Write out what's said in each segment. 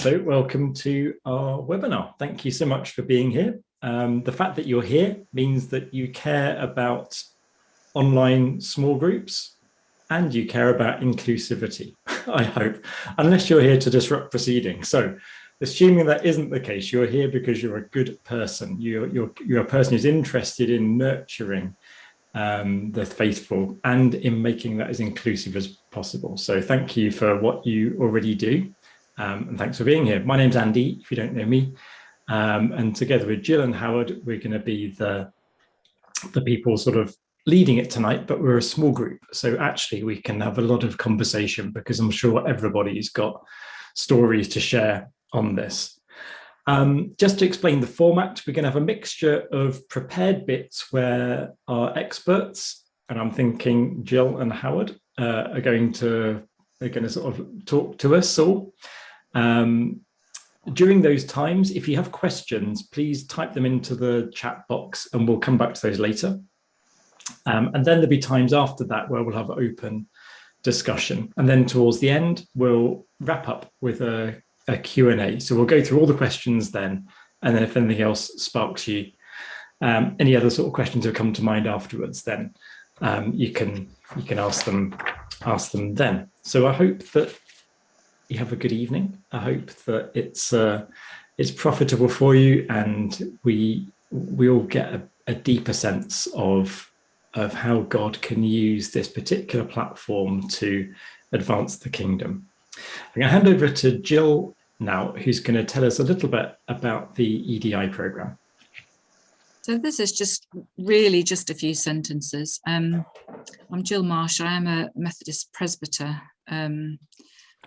So welcome to our webinar. Thank you so much for being here. The fact that you're here means that you care about online small groups and you care about inclusivity, I hope, unless you're here to disrupt proceedings. So assuming that isn't the case, you're here because you're a good person. You're a person who's interested in nurturing the faithful and in making that as inclusive as possible. So thank you for what you already do. And thanks for being here. My name's Andy, if you don't know me. And together with Jill and Howard, we're going to be the people sort of leading it tonight, but we're a small group. So actually we can have a lot of conversation because I'm sure everybody's got stories to share on this. Just to explain the format, we're going to have a mixture of prepared bits where our experts, and I'm thinking Jill and Howard, are going to sort of talk to us all. During those times, if you have questions, please type them into the chat box and we'll come back to those later. And then there'll be times after that where we'll have open discussion. And then towards the end, we'll wrap up with a Q&A. So we'll go through all the questions then. And then if anything else sparks you, any other sort of questions that come to mind afterwards, then you can ask them then. So I hope that you have a good evening. I hope that it's profitable for you and we all get a deeper sense of how God can use this particular platform to advance the kingdom. I'm going to hand over to Jill now, who's going to tell us a little bit about the EDI program. So this is just a few sentences. I'm Jill Marsh. I am a Methodist presbyter.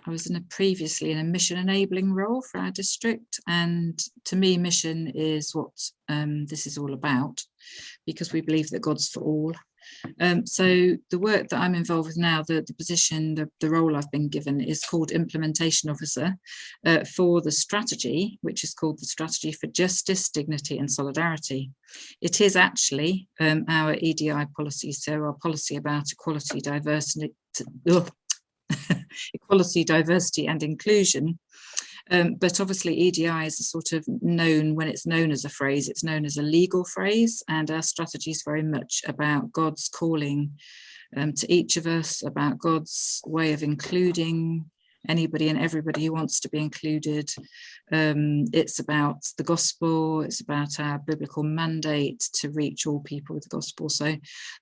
I was previously in a mission enabling role for our district, and to me mission is what this is all about, because we believe that God's for all. So the work that I'm involved with now, the position, the role I've been given is called Implementation Officer for the strategy, which is called the Strategy for Justice, Dignity and Solidarity. It is actually our EDI policy, so our policy about equality, diversity, equality, diversity and inclusion. But obviously EDI is a sort of known, when it's known as a phrase, it's known as a legal phrase, and our strategy is very much about God's calling to each of us, about God's way of including anybody and everybody who wants to be included. It's about the gospel, it's about our biblical mandate to reach all people with the gospel. So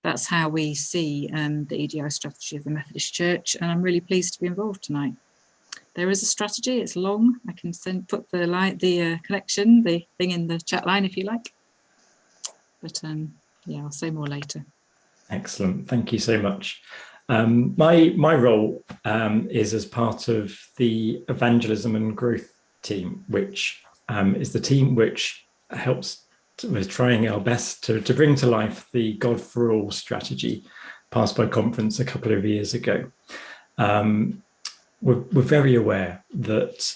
that's how we see the EDI strategy of the Methodist Church, and I'm really pleased to be involved tonight. There is a strategy, it's long. I can put the connection, the thing in the chat line if you like. But yeah, I'll say more later. Excellent, thank you so much. My role is as part of the evangelism and growth team, which is the team which helps with trying our best to bring to life the God for All strategy passed by conference a couple of years ago. We're very aware that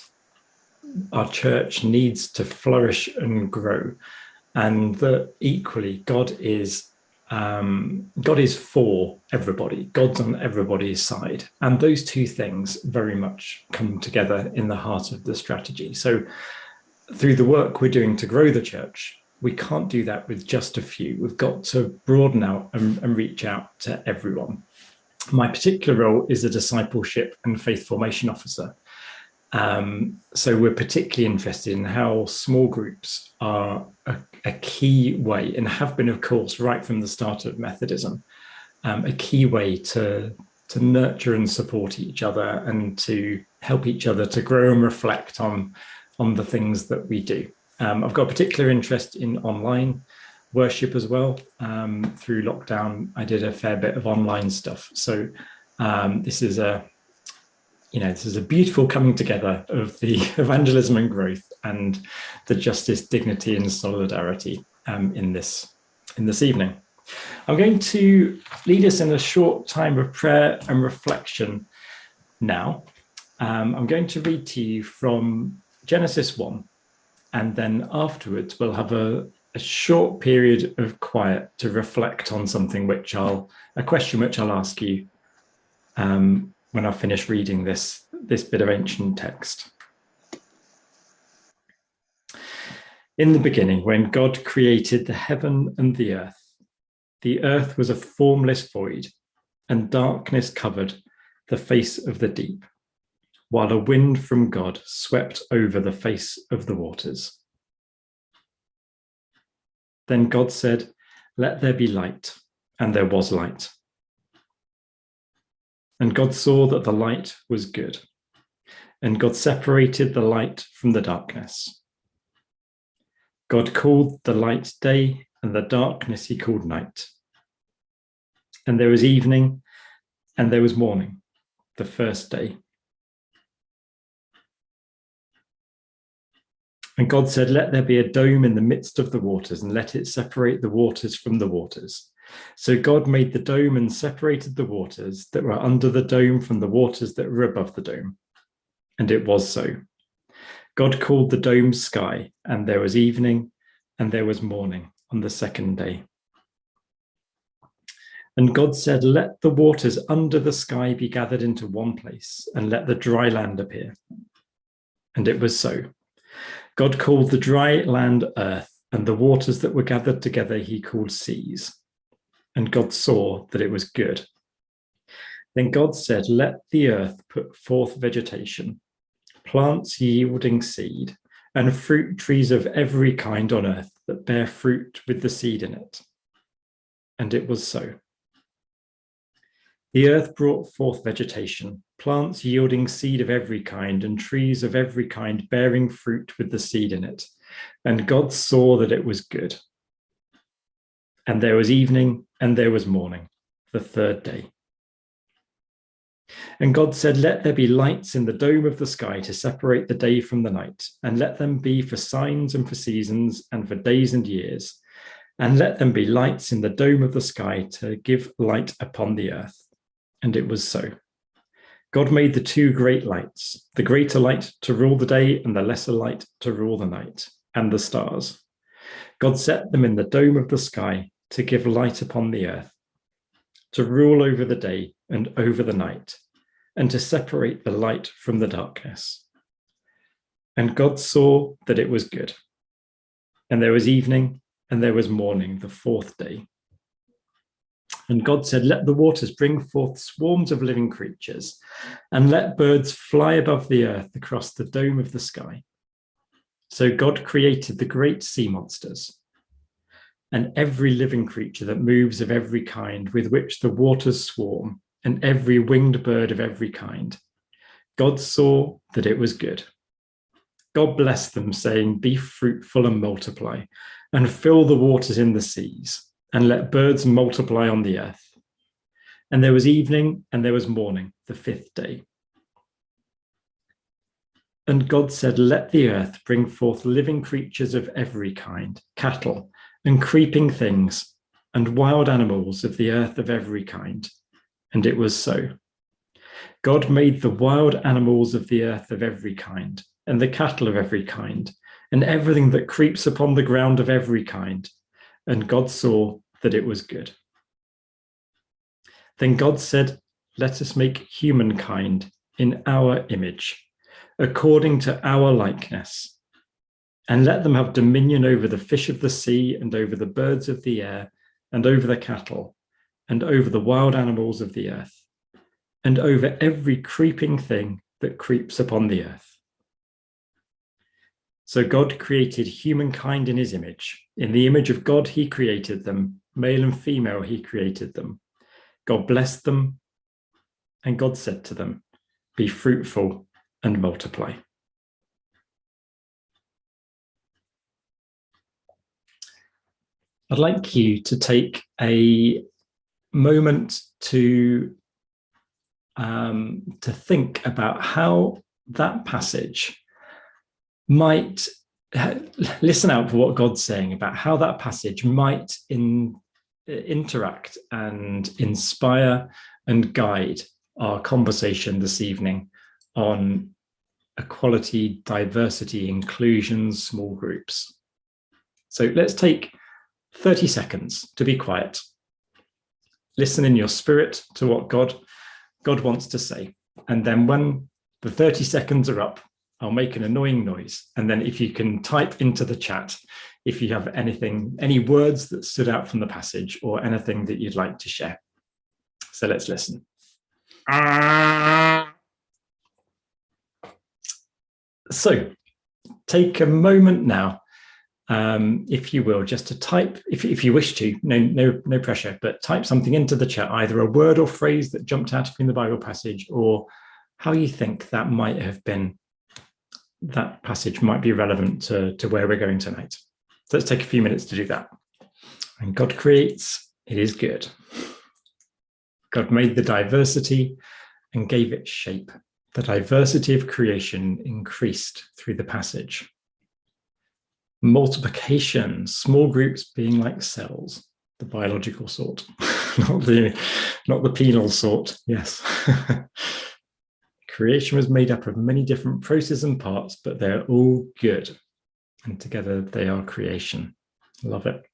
our church needs to flourish and grow, and that equally God is for everybody. God's on everybody's side, and those two things very much come together in the heart of the strategy. So through the work we're doing to grow the church, we can't do that with just a few. We've got to broaden out and reach out to everyone. My particular role is a discipleship and faith formation officer. So we're particularly interested in how small groups are a key way, and have been, of course, right from the start of Methodism, a key way to nurture and support each other and to help each other to grow and reflect on the things that we do. I've got a particular interest in online worship as well. Through lockdown, I did a fair bit of online stuff. So this is a beautiful coming together of the evangelism and growth and the justice, dignity and solidarity in this evening. I'm going to lead us in a short time of prayer and reflection now. I'm going to read to you from Genesis 1, and then afterwards we'll have a short period of quiet to reflect on something a question which I'll ask you when I finish reading this bit of ancient text. In the beginning, when God created the heaven and the earth was a formless void, and darkness covered the face of the deep, while a wind from God swept over the face of the waters. Then God said, "Let there be light," and there was light. And God saw that the light was good, and God separated the light from the darkness. God called the light day, and the darkness he called night. And there was evening, and there was morning, the first day. And God said, "Let there be a dome in the midst of the waters, and let it separate the waters from the waters." So God made the dome and separated the waters that were under the dome from the waters that were above the dome. And it was so. God called the dome sky, and there was evening, and there was morning on the second day. And God said, "Let the waters under the sky be gathered into one place, and let the dry land appear." And it was so. God called the dry land earth, and the waters that were gathered together he called seas. And God saw that it was good. Then God said, "Let the earth put forth vegetation, plants yielding seed, and fruit trees of every kind on earth that bear fruit with the seed in it." And it was so. The earth brought forth vegetation, plants yielding seed of every kind, and trees of every kind bearing fruit with the seed in it. And God saw that it was good. And there was evening, and there was morning, the third day. And God said, "Let there be lights in the dome of the sky to separate the day from the night, and let them be for signs and for seasons and for days and years. And let them be lights in the dome of the sky to give light upon the earth." And it was so. God made the two great lights, the greater light to rule the day and the lesser light to rule the night, and the stars. God set them in the dome of the sky to give light upon the earth, to rule over the day and over the night, and to separate the light from the darkness. And God saw that it was good. And there was evening, and there was morning, the fourth day. And God said, "Let the waters bring forth swarms of living creatures, and let birds fly above the earth across the dome of the sky." So God created the great sea monsters, and every living creature that moves of every kind with which the waters swarm, and every winged bird of every kind. God saw that it was good. God blessed them, saying, "Be fruitful and multiply, and fill the waters in the seas, and let birds multiply on the earth." And there was evening, and there was morning, the fifth day. And God said, "Let the earth bring forth living creatures of every kind, cattle, and creeping things, and wild animals of the earth of every kind." And it was so. God made the wild animals of the earth of every kind, and the cattle of every kind, and everything that creeps upon the ground of every kind. And God saw that it was good. Then God said, "Let us make humankind in our image, according to our likeness, and let them have dominion over the fish of the sea, and over the birds of the air, and over the cattle, and over the wild animals of the earth, and over every creeping thing that creeps upon the earth." So God created humankind in his image. In the image of God he created them, male and female he created them. God blessed them, and God said to them, "Be fruitful and multiply." I'd like you to take a moment to think about how that passage might, listen out for what God's saying about how that passage might interact and inspire and guide our conversation this evening on equality, diversity, inclusion, small groups. So let's take 30 seconds to be quiet. Listen in your spirit to what God wants to say. And then when the 30 seconds are up, I'll make an annoying noise. And then if you can type into the chat, if you have anything, any words that stood out from the passage or anything that you'd like to share. So let's listen. So take a moment now, if you will, just to type, if you wish to, no pressure, but type something into the chat, either a word or phrase that jumped out in the Bible passage, or how you think that might have been, that passage might be relevant to where we're going tonight. So let's take a few minutes to do that. And God creates, it is good. God made the diversity and gave it shape. The diversity of creation increased through the passage. Multiplication, small groups being like cells, the biological sort, not the penal sort, yes. Creation was made up of many different processes and parts, but they're all good. And together they are creation. Love it.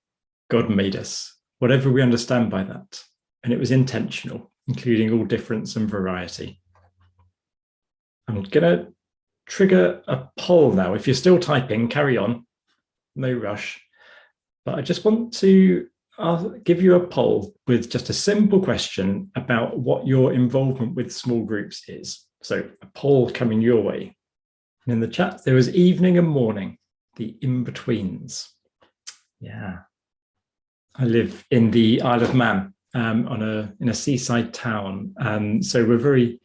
God made us, whatever we understand by that. And it was intentional, including all difference and variety. I'm going to trigger a poll now. If you're still typing, carry on. No rush. But I just want to give you a poll with just a simple question about what your involvement with small groups is. So a poll coming your way. And in the chat, there was evening and morning, the in-betweens. Yeah. I live in the Isle of Man, in a seaside town. So we're very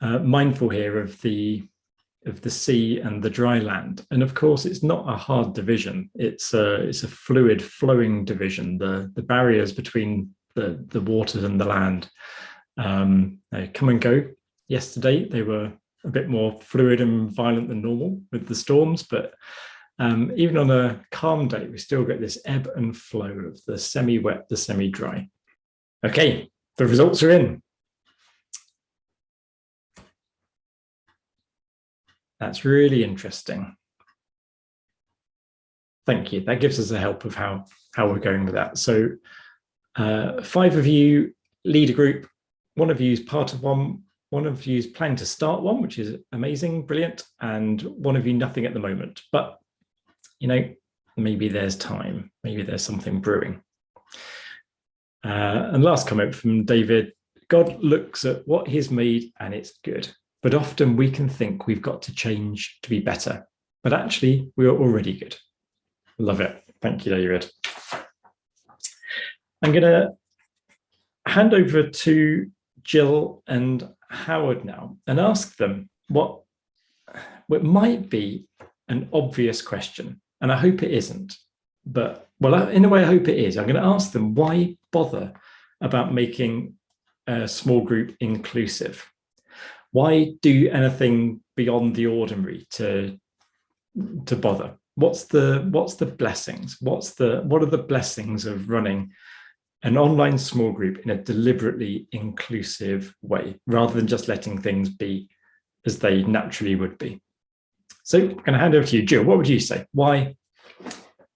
mindful here of the sea and the dry land. And of course, it's not a hard division. It's a fluid flowing division. The barriers between the waters and the land, they come and go. Yesterday, they were a bit more fluid and violent than normal with the storms, but even on a calm day, we still get this ebb and flow of the semi-wet, the semi-dry. Okay, the results are in. That's really interesting. Thank you. That gives us a help of how we're going with that. So 5 of you lead a group, 1 of you is part of one of you is planning to start one, which is amazing, brilliant, and 1 of you nothing at the moment. But, you know, maybe there's time, maybe there's something brewing. And last comment from David, God looks at what he's made and it's good. But often we can think we've got to change to be better, but actually we are already good. Love it. Thank you, David. I'm going to hand over to Jill and Howard now and ask them what might be an obvious question. And I hope it isn't, but well, in a way, I hope it is. I'm going to ask them, why bother about making a small group inclusive? Why do anything beyond the ordinary to bother? What's the blessings? What are the blessings of running an online small group in a deliberately inclusive way, rather than just letting things be as they naturally would be? So I'm going to hand over to you, Jill. What would you say? Why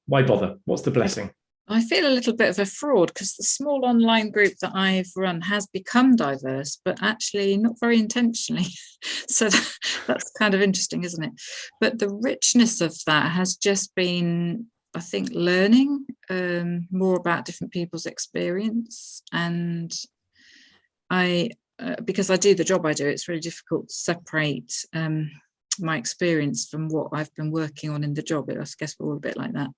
bother? What's the blessing? I feel a little bit of a fraud because the small online group that I've run has become diverse, but actually not very intentionally. So that's kind of interesting, isn't it? But the richness of that has just been, I think, learning more about different people's experience. And because I do the job I do, it's really difficult to separate my experience from what I've been working on in the job. I guess we're all a bit like that.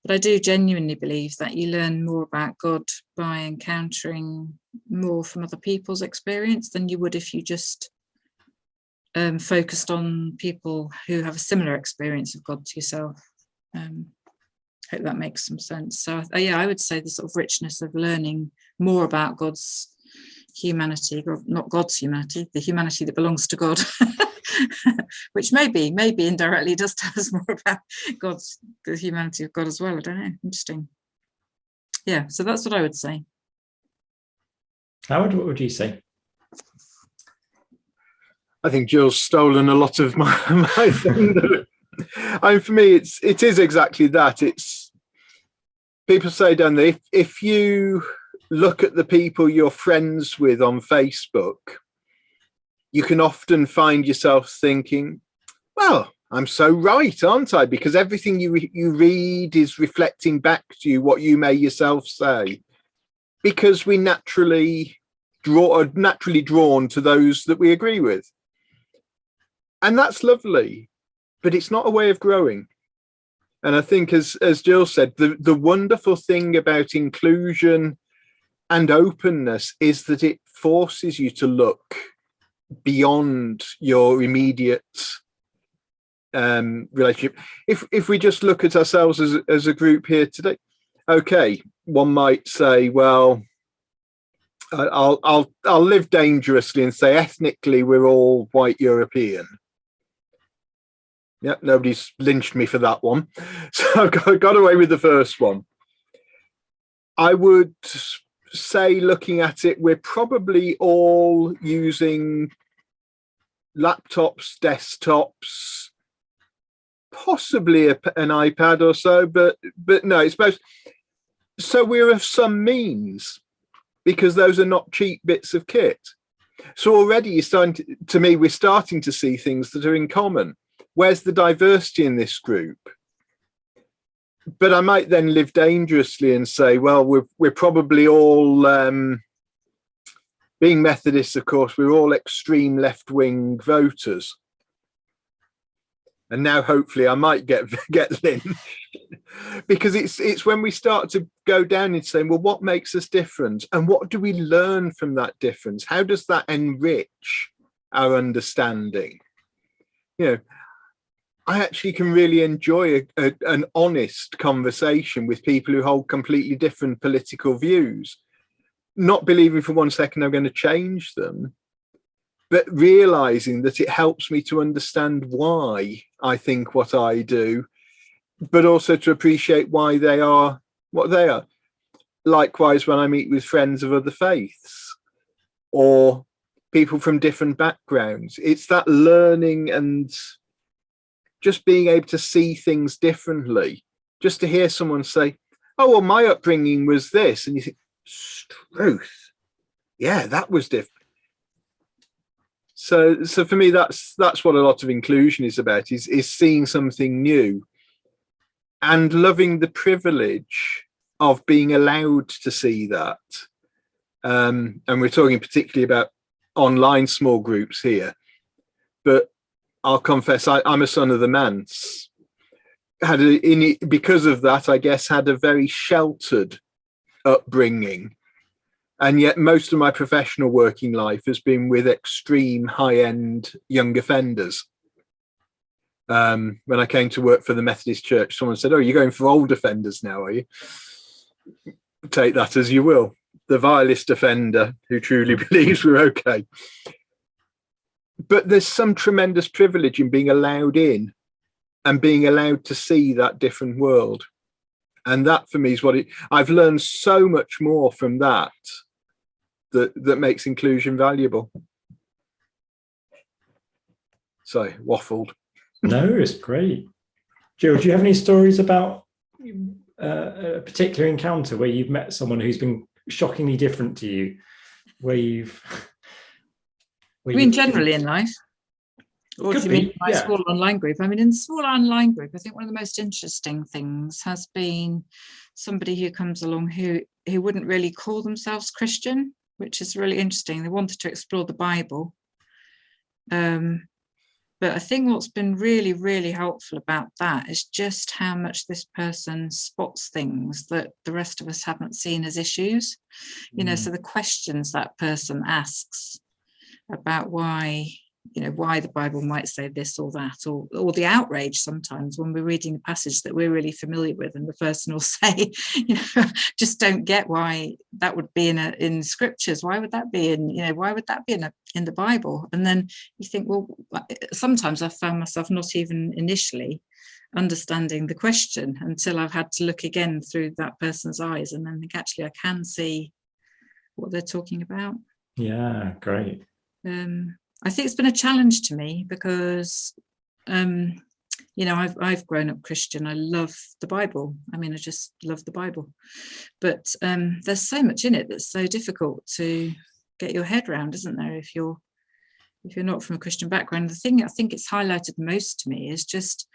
But I do genuinely believe that you learn more about God by encountering more from other people's experience than you would if you just focused on people who have a similar experience of God to yourself. Hope that makes some sense. So yeah, I would say the sort of richness of learning more about God's humanity, or not God's humanity, the humanity that belongs to God, which maybe indirectly does tell us more about the humanity of God as well. I don't know. Interesting. Yeah, so that's what I would say. Howard, what would you say? I think Jill's stolen a lot of my thunder. I mean, for me, it is exactly that. It's people say, don't they, if you look at the people you're friends with on Facebook, you can often find yourself thinking, well, I'm so right, aren't I? Because everything you read is reflecting back to you what you may yourself say. Because we are naturally drawn to those that we agree with. And that's lovely, but it's not a way of growing. And I think, as Jill said, the wonderful thing about inclusion and openness is that it forces you to look beyond your immediate relationship. If we just look at ourselves as a group here today, okay, one might say, well, I'll live dangerously and say ethnically we're all white European. Yep, nobody's lynched me for that one. So I've got away with the first one. I would say, looking at it, we're probably all using laptops, desktops, possibly an iPad or so, but no, it's most. So we're of some means, because those are not cheap bits of kit. So already we're starting to see things that are in common. Where's the diversity in this group? But I might then live dangerously and say, well, we're probably all, being Methodists, of course, we're all extreme left-wing voters. And now hopefully I might get lynched. Because it's when we start to go down and saying, well, what makes us different? And what do we learn from that difference? How does that enrich our understanding? You know, I actually can really enjoy an honest conversation with people who hold completely different political views, not believing for one second I'm going to change them, but realizing that it helps me to understand why I think what I do, but also to appreciate why they are what they are. Likewise, when I meet with friends of other faiths or people from different backgrounds, it's that learning and just being able to see things differently. Just to hear someone say, oh, well, my upbringing was this. And you think, truth. Yeah, that was different. So for me, that's what a lot of inclusion is about, is seeing something new and loving the privilege of being allowed to see that. And we're talking particularly about online small groups here. But I'll confess, I'm a son of the manse. Because of that, I guess, had a very sheltered upbringing. And yet most of my professional working life has been with extreme high-end young offenders. When I came to work for the Methodist Church, someone said, oh, you're going for old offenders now, are you? Take that as you will. The vilest offender who truly believes we're okay. But there's some tremendous privilege in being allowed in and being allowed to see that different world. And that for me is I've learned so much more from that makes inclusion valuable. So, waffled. No, it's great. Jill, do you have any stories about a particular encounter where you've met someone who's been shockingly different to you, generally in life? Or do you mean my small online group? I mean, in the small online group, I think one of the most interesting things has been somebody who comes along who wouldn't really call themselves Christian, which is really interesting. They wanted to explore the Bible. But I think what's been really, really helpful about that is just how much this person spots things that the rest of us haven't seen as issues. You know, so the questions that person asks about why the Bible might say this or that, or the outrage sometimes when we're reading a passage that we're really familiar with and the person will say, just don't get why that would be in scriptures. Why would that be why would that be in the Bible? And then you think, well, sometimes I've found myself not even initially understanding the question until I've had to look again through that person's eyes and then think, actually, I can see what they're talking about. Yeah, great. I think it's been a challenge to me because, I've grown up Christian. I love the Bible. I mean, I just love the Bible. But there's so much in it that's so difficult to get your head around, isn't there? If you're if you're not from a Christian background. The thing I think it's highlighted most to me is just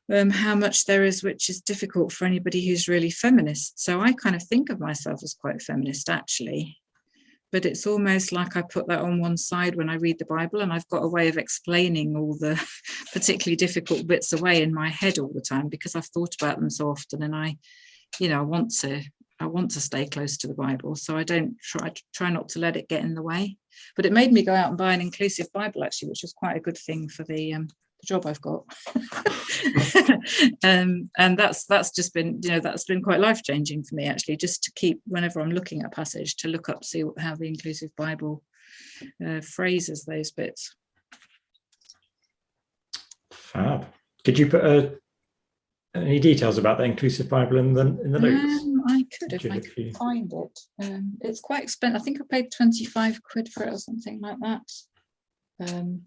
how much there is which is difficult for anybody who's really feminist. So I kind of think of myself as quite feminist, actually, but it's almost like I put that on one side when I read the Bible, and I've got a way of explaining all the particularly difficult bits away in my head all the time, because I've thought about them so often, and I want to stay close to the Bible, so I don't try not to let it get in the way. But it made me go out and buy an inclusive Bible, actually, which was quite a good thing for the job I've got. And that's just been, that's been quite life-changing for me, actually, just to keep, whenever I'm looking at a passage, to look up, see how the inclusive Bible phrases those bits. Fab. Could you put any details about the inclusive Bible in the notes? I could if I could find it. It's quite expensive. I think I paid 25 quid for it or something like that.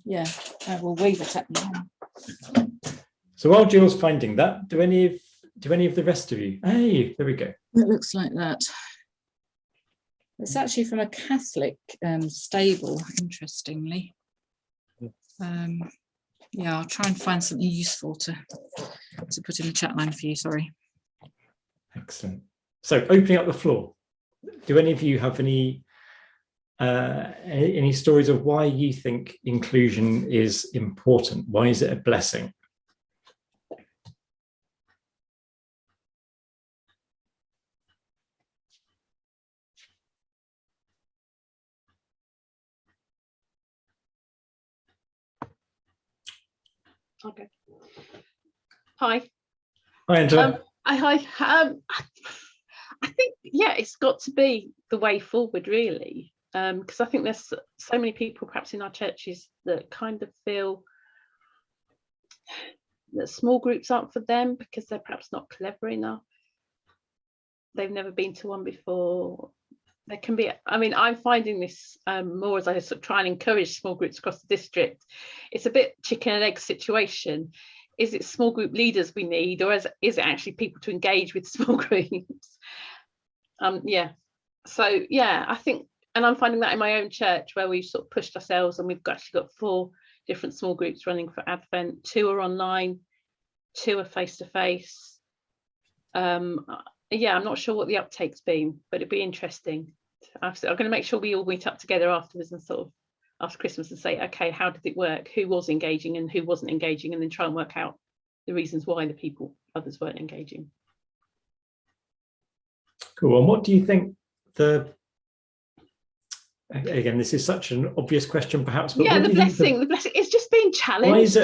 Yeah, I will wave it at you. So while Jill's finding that, do any of the rest of you? Hey, there we go. It looks like that. It's actually from a Catholic stable, interestingly. Yeah, I'll try and find something useful to put in the chat line for you. Sorry. Excellent. So opening up the floor, do any of you have any stories of why you think inclusion is important? Why is it a blessing? Okay. Hi. Hi, Angela. Hi. I think, yeah, it's got to be the way forward, really, because I think there's so many people, perhaps in our churches, that kind of feel that small groups aren't for them because they're perhaps not clever enough. They've never been to one before. There can be, I mean, I'm finding this more as I sort of try and encourage small groups across the district. It's a bit chicken and egg situation. Is it small group leaders we need, or is it actually people to engage with small groups? Yeah. So, yeah, I think, and I'm finding that in my own church, where we've sort of pushed ourselves, and we've actually got 4 different small groups running for Advent. 2 are online, 2 are face-to-face. Yeah, I'm not sure what the uptake's been, but it'd be interesting. I'm going to make sure we all meet up together afterwards and sort of after Christmas and say, okay, how did it work? Who was engaging and who wasn't engaging? And then try and work out the reasons why others weren't engaging. Cool. And what do you think again, this is such an obvious question perhaps, but yeah, the blessing is just being challenged.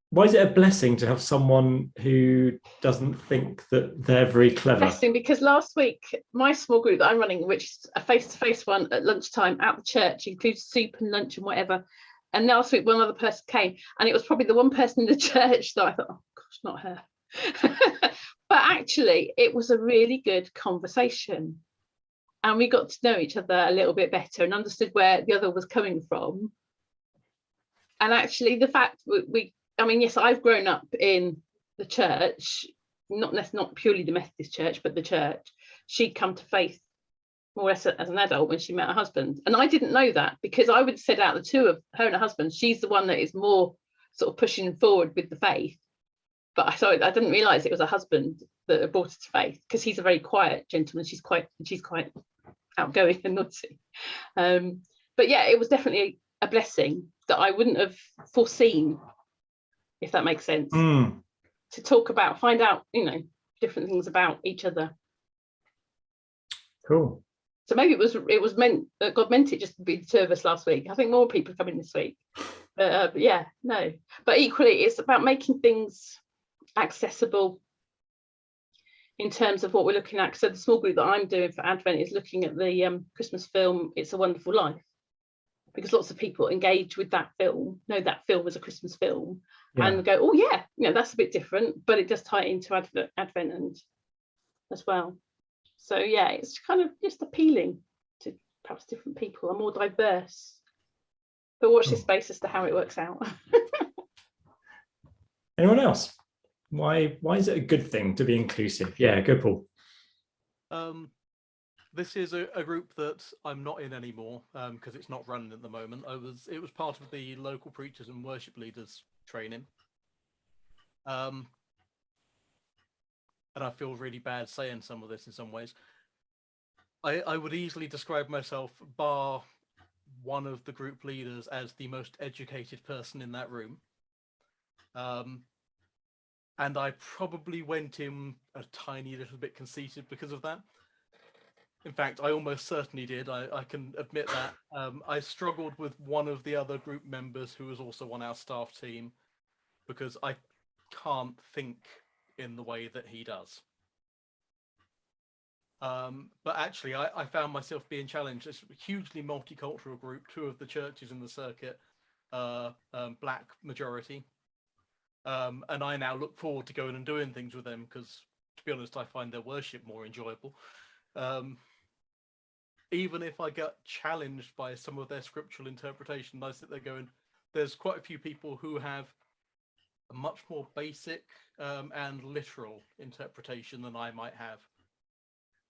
Why is it a blessing to have someone who doesn't think that they're very clever? Blessing, because last week, my small group that I'm running, which is a face-to-face one at lunchtime at the church, includes soup and lunch and whatever. And last week, one other person came, and it was probably the one person in the church that I thought, oh gosh, not her. But actually, it was a really good conversation. And we got to know each other a little bit better and understood where the other was coming from. And actually, the fact I mean, yes, I've grown up in the church, not purely the Methodist church, but the church. She'd come to faith more or less as an adult when she met her husband. And I didn't know that, because I would have said out of the 2 of her and her husband, she's the one that is more sort of pushing forward with the faith. But I didn't realise it was her husband that brought her to faith, because he's a very quiet gentleman. She's quite outgoing and naughty. But yeah, it was definitely a blessing that I wouldn't have foreseen, if that makes sense, to talk about, find out, different things about each other. Cool. So maybe it was meant that God meant it just to be the 2 of us last week. I think more people are coming this week. But yeah, no. But equally, it's about making things accessible in terms of what we're looking at. So the small group that I'm doing for Advent is looking at the Christmas film It's a Wonderful Life, because lots of people engage with that film, know that film as a Christmas film, and go, oh yeah, that's a bit different, but it does tie into Advent and as well. So yeah, it's kind of just appealing to perhaps different people, are more diverse. But watch this space as to how it works out. Anyone else? Why is it a good thing to be inclusive? Yeah, go Paul. This is a group that I'm not in anymore because it's not running at the moment. It was part of the local preachers and worship leaders training. And I feel really bad saying some of this in some ways. I would easily describe myself, bar one of the group leaders, as the most educated person in that room. And I probably went in a tiny little bit conceited because of that. In fact, I almost certainly did. I can admit that. I struggled with one of the other group members who was also on our staff team because I can't think in the way that he does. But actually, I found myself being challenged. It's a hugely multicultural group. 2 of the churches in the circuit are black majority. And I now look forward to going and doing things with them because, to be honest, I find their worship more enjoyable. Even if I get challenged by some of their scriptural interpretation, I sit there going, there's quite a few people who have a much more basic and literal interpretation than I might have.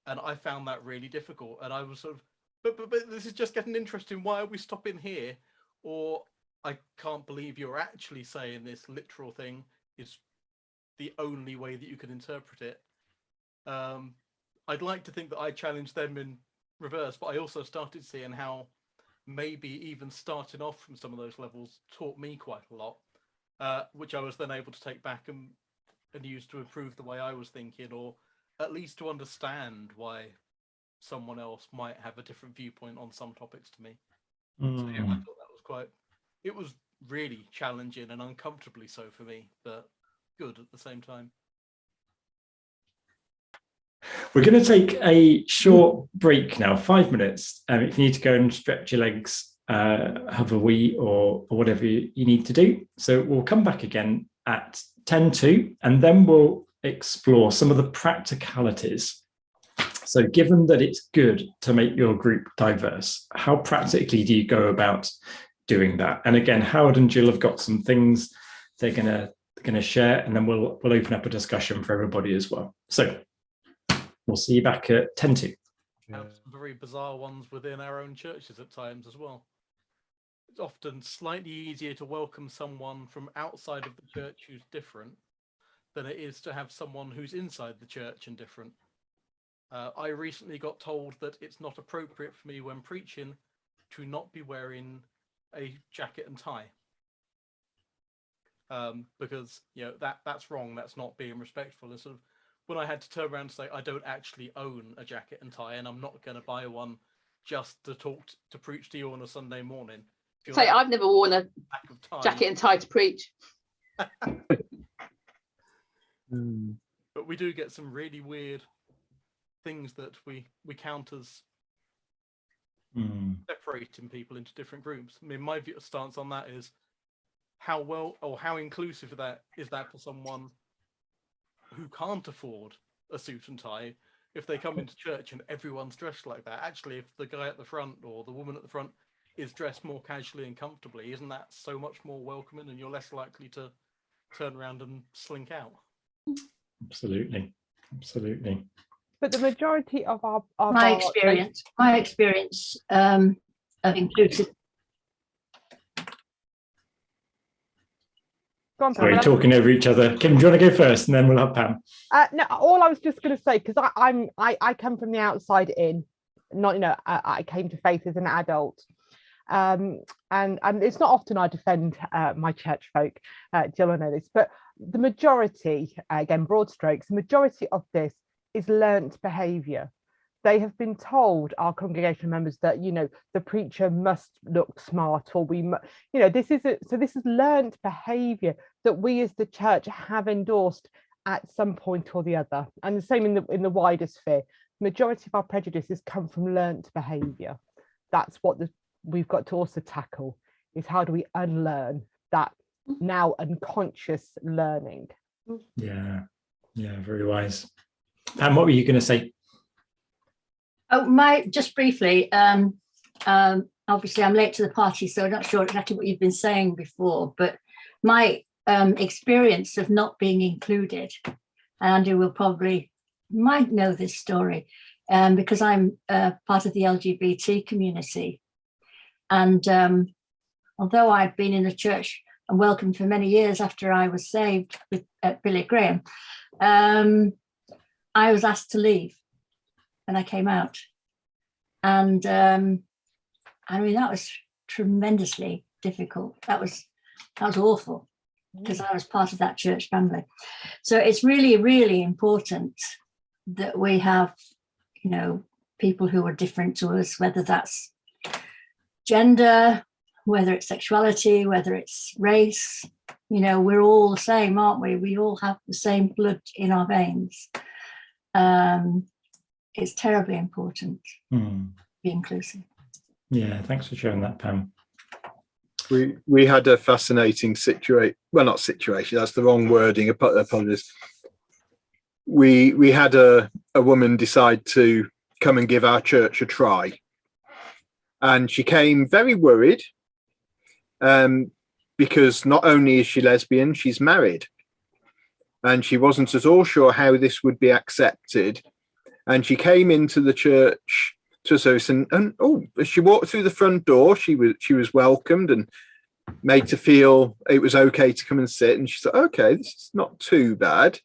And I found that really difficult. And I was sort of, but this is just getting interesting. Why are we stopping here? Or I can't believe you're actually saying this literal thing is the only way that you can interpret it. I'd like to think that I challenged them in reverse, but I also started seeing how maybe even starting off from some of those levels taught me quite a lot, which I was then able to take back and use to improve the way I was thinking, or at least to understand why someone else might have a different viewpoint on some topics to me. So yeah, I thought that was it was really challenging and uncomfortably so for me, but good at the same time. We're going to take a short break now, 5 minutes. If you need to go and stretch your legs, have a wee or whatever you need to do. So we'll come back again at 10:02, and then we'll explore some of the practicalities. So given that it's good to make your group diverse, how practically do you go about doing that? And again, Howard and Jill have got some things they're going to share, and then we'll open up a discussion for everybody as well. So we'll see you back at 10:02. Have some very bizarre ones within our own churches at times as well. It's often slightly easier to welcome someone from outside of the church who's different than it is to have someone who's inside the church and different. I recently got told that it's not appropriate for me when preaching to not be wearing a jacket and tie. Because that's wrong, that's not being respectful. And sort of when I had to turn around and say I don't actually own a jacket and tie and I'm not going to buy one just to preach to you on a Sunday morning. Say I've never worn a jacket and tie to preach. But we do get some really weird things that we count as separating people into different groups. I mean, my stance on that is how well or how inclusive is that for someone who can't afford a suit and tie. If they come into church and everyone's dressed like that, actually, if the guy at the front or the woman at the front is dressed more casually and comfortably, isn't that so much more welcoming, and you're less likely to turn around and slink out? Absolutely. But the majority of my experience of inclusive. Sorry, talking over each other. Kim, do you want to go first, and then we'll have Pam? No, all I was just going to say, because I come from the outside in, not I came to faith as an adult, and it's not often I defend my church folk. Jill, I know this, but the majority, again, broad strokes, the majority of this is learnt behaviour. They have been told, our congregational members, that the preacher must look smart, or this is learnt behaviour that we as the church have endorsed at some point or the other. And the same in the wider sphere. Majority of our prejudices come from learnt behaviour. That's what we've got to also tackle, is how do we unlearn that now unconscious learning. Yeah, very wise. Pam, what were you going to say? Oh, just briefly, obviously I'm late to the party, so I'm not sure exactly what you've been saying before, but my experience of not being included, and Andy might know this story, because I'm part of the LGBT community. And although I'd been in the church and welcomed for many years after I was saved at Billy Graham, I was asked to leave when I came out. And I mean, that was tremendously difficult. That was awful, because I was part of that church family. So it's really, really important that we have, you know, people who are different to us, whether that's gender, whether it's sexuality, whether it's race. You know, we're all the same, aren't we? We all have the same blood in our veins. It's terribly important to be inclusive. Yeah, thanks for sharing that, Pam. We had a fascinating situation. Well, not situation, that's the wrong wording. Apologies. We had a woman decide to come and give our church a try. And she came very worried because not only is she lesbian, she's married. And she wasn't at all sure how this would be accepted. And she came into the church to a service, and as she walked through the front door, she was welcomed and made to feel it was okay to come and sit. And she thought, okay, this is not too bad.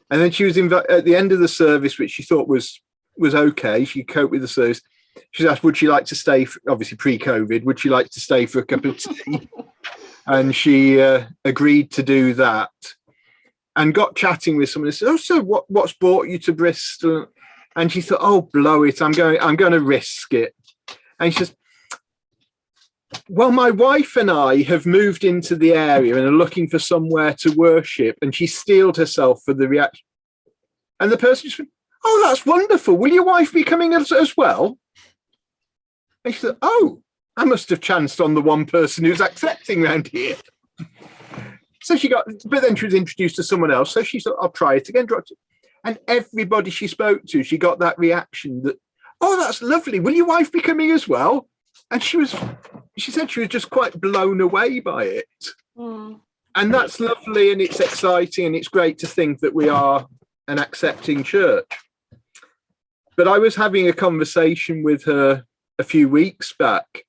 And then she was at the end of the service, which she thought was okay, she coped with the service. She was asked, would she like to stay, obviously pre-COVID, would she like to stay for a cup of tea? And she agreed to do that, and got chatting with someone and said, oh, so what's brought you to Bristol? And she thought, oh, blow it, I'm going to risk it. And she says, well, my wife and I have moved into the area and are looking for somewhere to worship. And she steeled herself for the reaction. And the person just went, oh, that's wonderful. Will your wife be coming as well? And she said, oh, I must have chanced on the one person who's accepting around here. So but then she was introduced to someone else. So she thought, I'll try it again. Dropped it. And everybody she spoke to, she got that reaction that, oh, that's lovely. Will your wife be coming as well? And she said she was just quite blown away by it. And that's lovely, and it's exciting, and it's great to think that we are an accepting church. But I was having a conversation with her a few weeks back,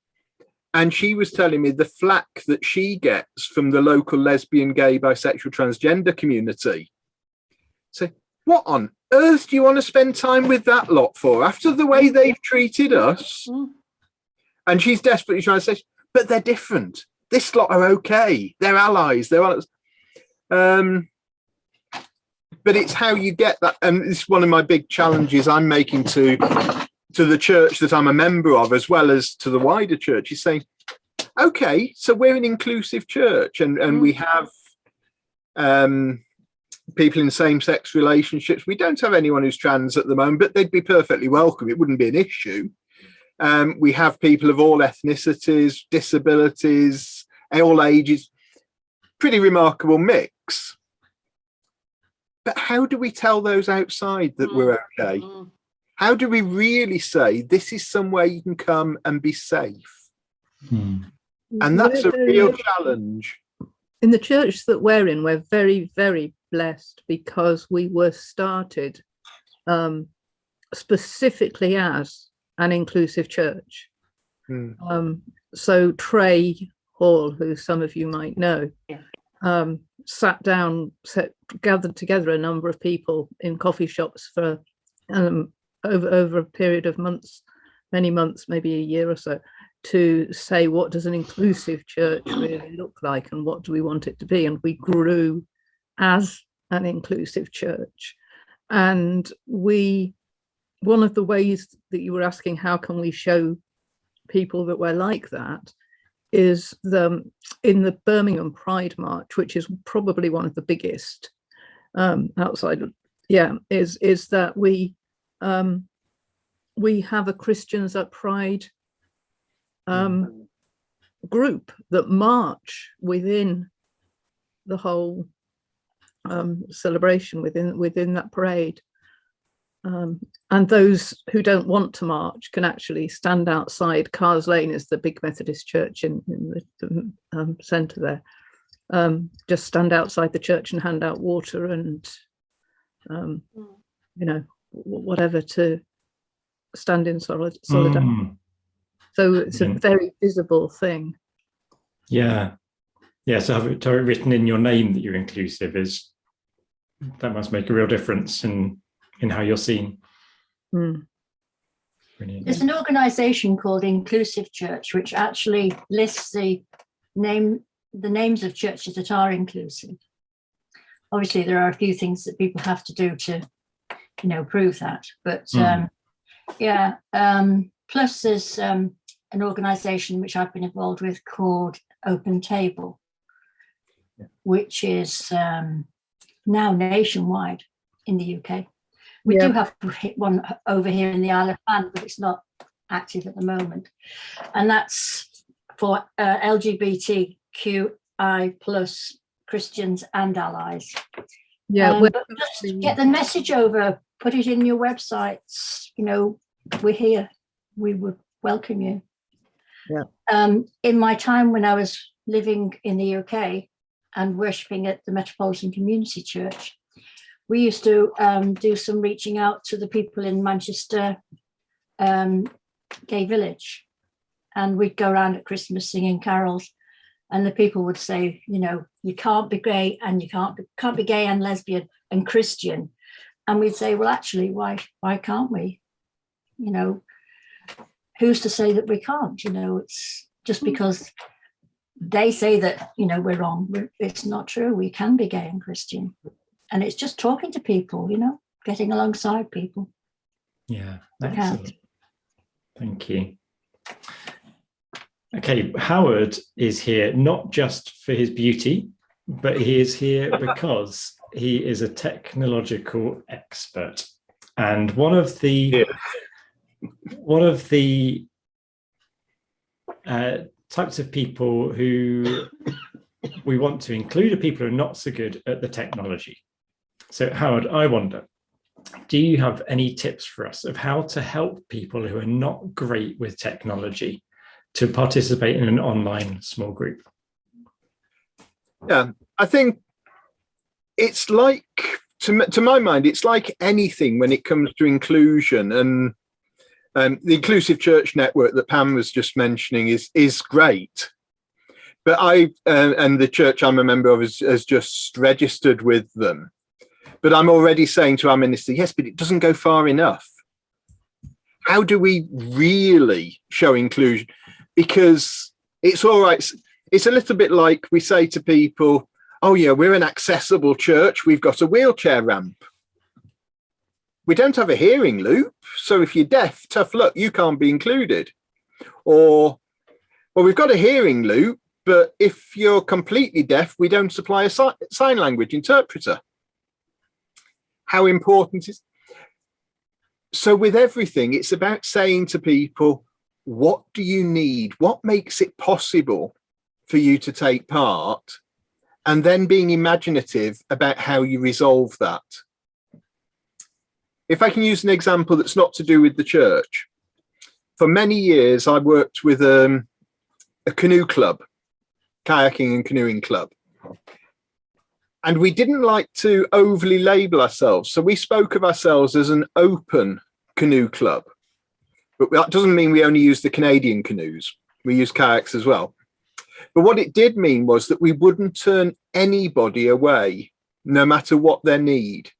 and she was telling me the flack that she gets from the local lesbian, gay, bisexual, transgender community. So what on earth do you want to spend time with that lot for after the way they've treated us? And she's desperately trying to say, but they're different. This lot are okay. They're allies. They're allies. But it's how you get that. And it's one of my big challenges I'm making to the church that I'm a member of, as well as to the wider church, is saying, okay, so we're an inclusive church, and we have people in same-sex relationships. We don't have anyone who's trans at the moment, but they'd be perfectly welcome. It wouldn't be an issue. We have people of all ethnicities, disabilities, all ages, pretty remarkable mix. But how do we tell those outside that we're okay? How do we really say this is somewhere you can come and be safe? And that's a real challenge. In the church that we're in, we're very, very blessed, because we were started specifically as an inclusive church. So Trey Hall, who some of you might know, sat down, gathered together a number of people in coffee shops for over a period of months, many months, maybe a year or so, to say, what does an inclusive church really look like, and what do we want it to be? And we grew as an inclusive church. And one of the ways that you were asking, how can we show people that we're like that, is in the Birmingham Pride March, which is probably one of the biggest outside of, is that we have a Christians at Pride group that march within the whole celebration, within that parade. And those who don't want to march can actually stand outside. Cars Lane is the big Methodist church in the centre there. Just stand outside the church and hand out water and, whatever to stand in solidarity. So it's a very visible thing. Yeah. So have it written in your name that you're inclusive that must make a real difference in how you're seen. Brilliant. There's an organisation called Inclusive Church, which actually lists the names of churches that are inclusive. Obviously, there are a few things that people have to do to, prove that. But plus there's an organisation which I've been involved with called Open Table, which is now nationwide in the UK. We do have one over here in the Isle of Man, but it's not active at the moment. And that's for LGBTQI plus Christians and allies. But just get the message over, put it in your websites. We're here. We would welcome you. In my time when I was living in the UK and worshipping at the Metropolitan Community Church, we used to do some reaching out to the people in Manchester Gay Village, and we'd go around at Christmas singing carols, and the people would say, you can't be gay, and you can't be gay and lesbian and Christian, and we'd say, well, actually, why can't we? Who's to say that we can't? It's just because they say that we're wrong. It's not true. We can be gay and Christian. And it's just talking to people, getting alongside people. Yeah, excellent. Thank you. Okay, Howard is here not just for his beauty, but he is here because he is a technological expert. And one of the types of people who we want to include are people who are not so good at the technology. So Howard, I wonder, do you have any tips for us of how to help people who are not great with technology to participate in an online small group? Yeah, I think it's like, to my mind, it's like anything when it comes to inclusion, and the Inclusive Church Network that Pam was just mentioning is great. But and the church I'm a member of has just registered with them. But I'm already saying to our minister, yes, but it doesn't go far enough. How do we really show inclusion? Because it's all right. It's a little bit like we say to people, oh yeah, we're an accessible church. We've got a wheelchair ramp. We don't have a hearing loop. So if you're deaf, tough luck, you can't be included. Or, well, we've got a hearing loop, but if you're completely deaf, we don't supply a sign language interpreter. How important is so with everything, it's about saying to people, what do you need? What makes it possible for you to take part? And then being imaginative about how you resolve that. If I can use an example that's not to do with the church. For many years, I worked with a canoe club, kayaking and canoeing club. And we didn't like to overly label ourselves. So we spoke of ourselves as an open canoe club. But that doesn't mean we only use the Canadian canoes. We use kayaks as well. But what it did mean was that we wouldn't turn anybody away, no matter what their need.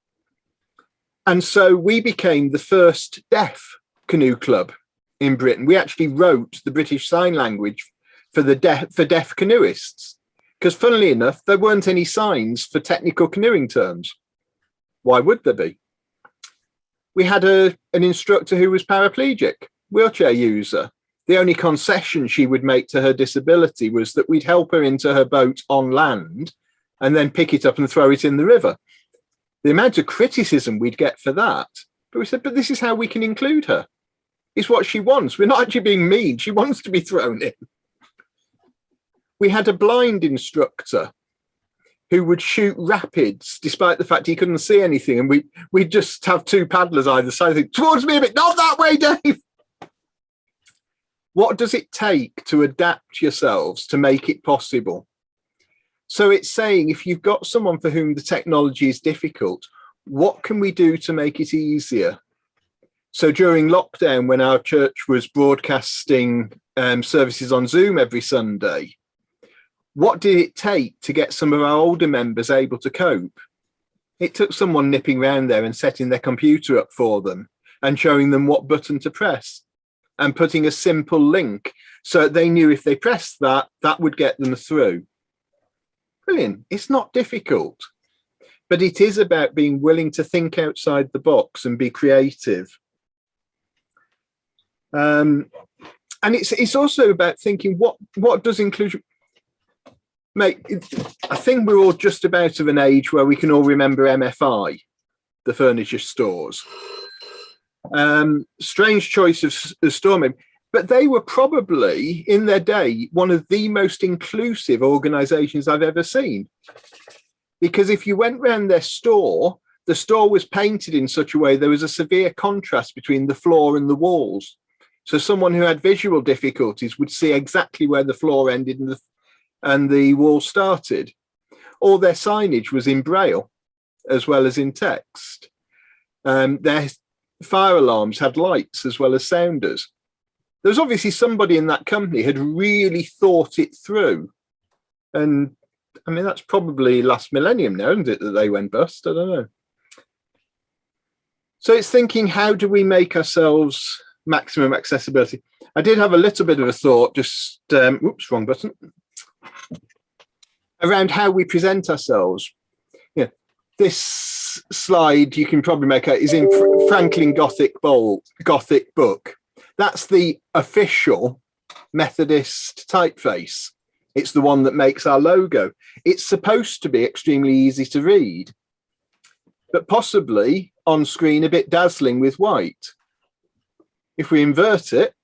And so we became the first deaf canoe club in Britain. We actually wrote the British Sign Language for deaf canoeists. Because funnily enough, there weren't any signs for technical canoeing terms. Why would there be? We had an instructor who was paraplegic, wheelchair user. The only concession she would make to her disability was that we'd help her into her boat on land and then pick it up and throw it in the river. The amount of criticism we'd get for that. But we said, but this is how we can include her. It's what she wants. We're not actually being mean. She wants to be thrown in. We had a blind instructor who would shoot rapids despite the fact he couldn't see anything. And we'd just have two paddlers either side, think, towards me a bit, not that way, Dave. What does it take to adapt yourselves to make it possible? So it's saying, if you've got someone for whom the technology is difficult, what can we do to make it easier? So during lockdown, when our church was broadcasting services on Zoom every Sunday, what did it take to get some of our older members able to cope? It took someone nipping around there and setting their computer up for them and showing them what button to press and putting a simple link so they knew if they pressed that, that would get them through. Brilliant. It's not difficult, but it is about being willing to think outside the box and be creative. And it's also about thinking what does inclusion make. I think we're all just about of an age where we can all remember MFI, the furniture stores. Strange choice of store name, but they were probably in their day one of the most inclusive organizations I've ever seen, because if you went around their store, the store was painted in such a way there was a severe contrast between the floor and the walls. So someone who had visual difficulties would see exactly where the floor ended and the wall started. All their signage was in Braille as well as in text. Their fire alarms had lights as well as sounders. There was obviously somebody in that company had really thought it through. And I mean, that's probably last millennium now, isn't it, that they went bust? I don't know. So it's thinking, how do we make ourselves maximum accessibility? I did have a little bit of a thought, just, oops, wrong button, around how we present ourselves. Yeah, this slide you can probably make out is in Franklin Gothic book. That's the official Methodist typeface. It's the one that makes our logo. It's supposed to be extremely easy to read, but possibly on screen a bit dazzling with white. If we invert it,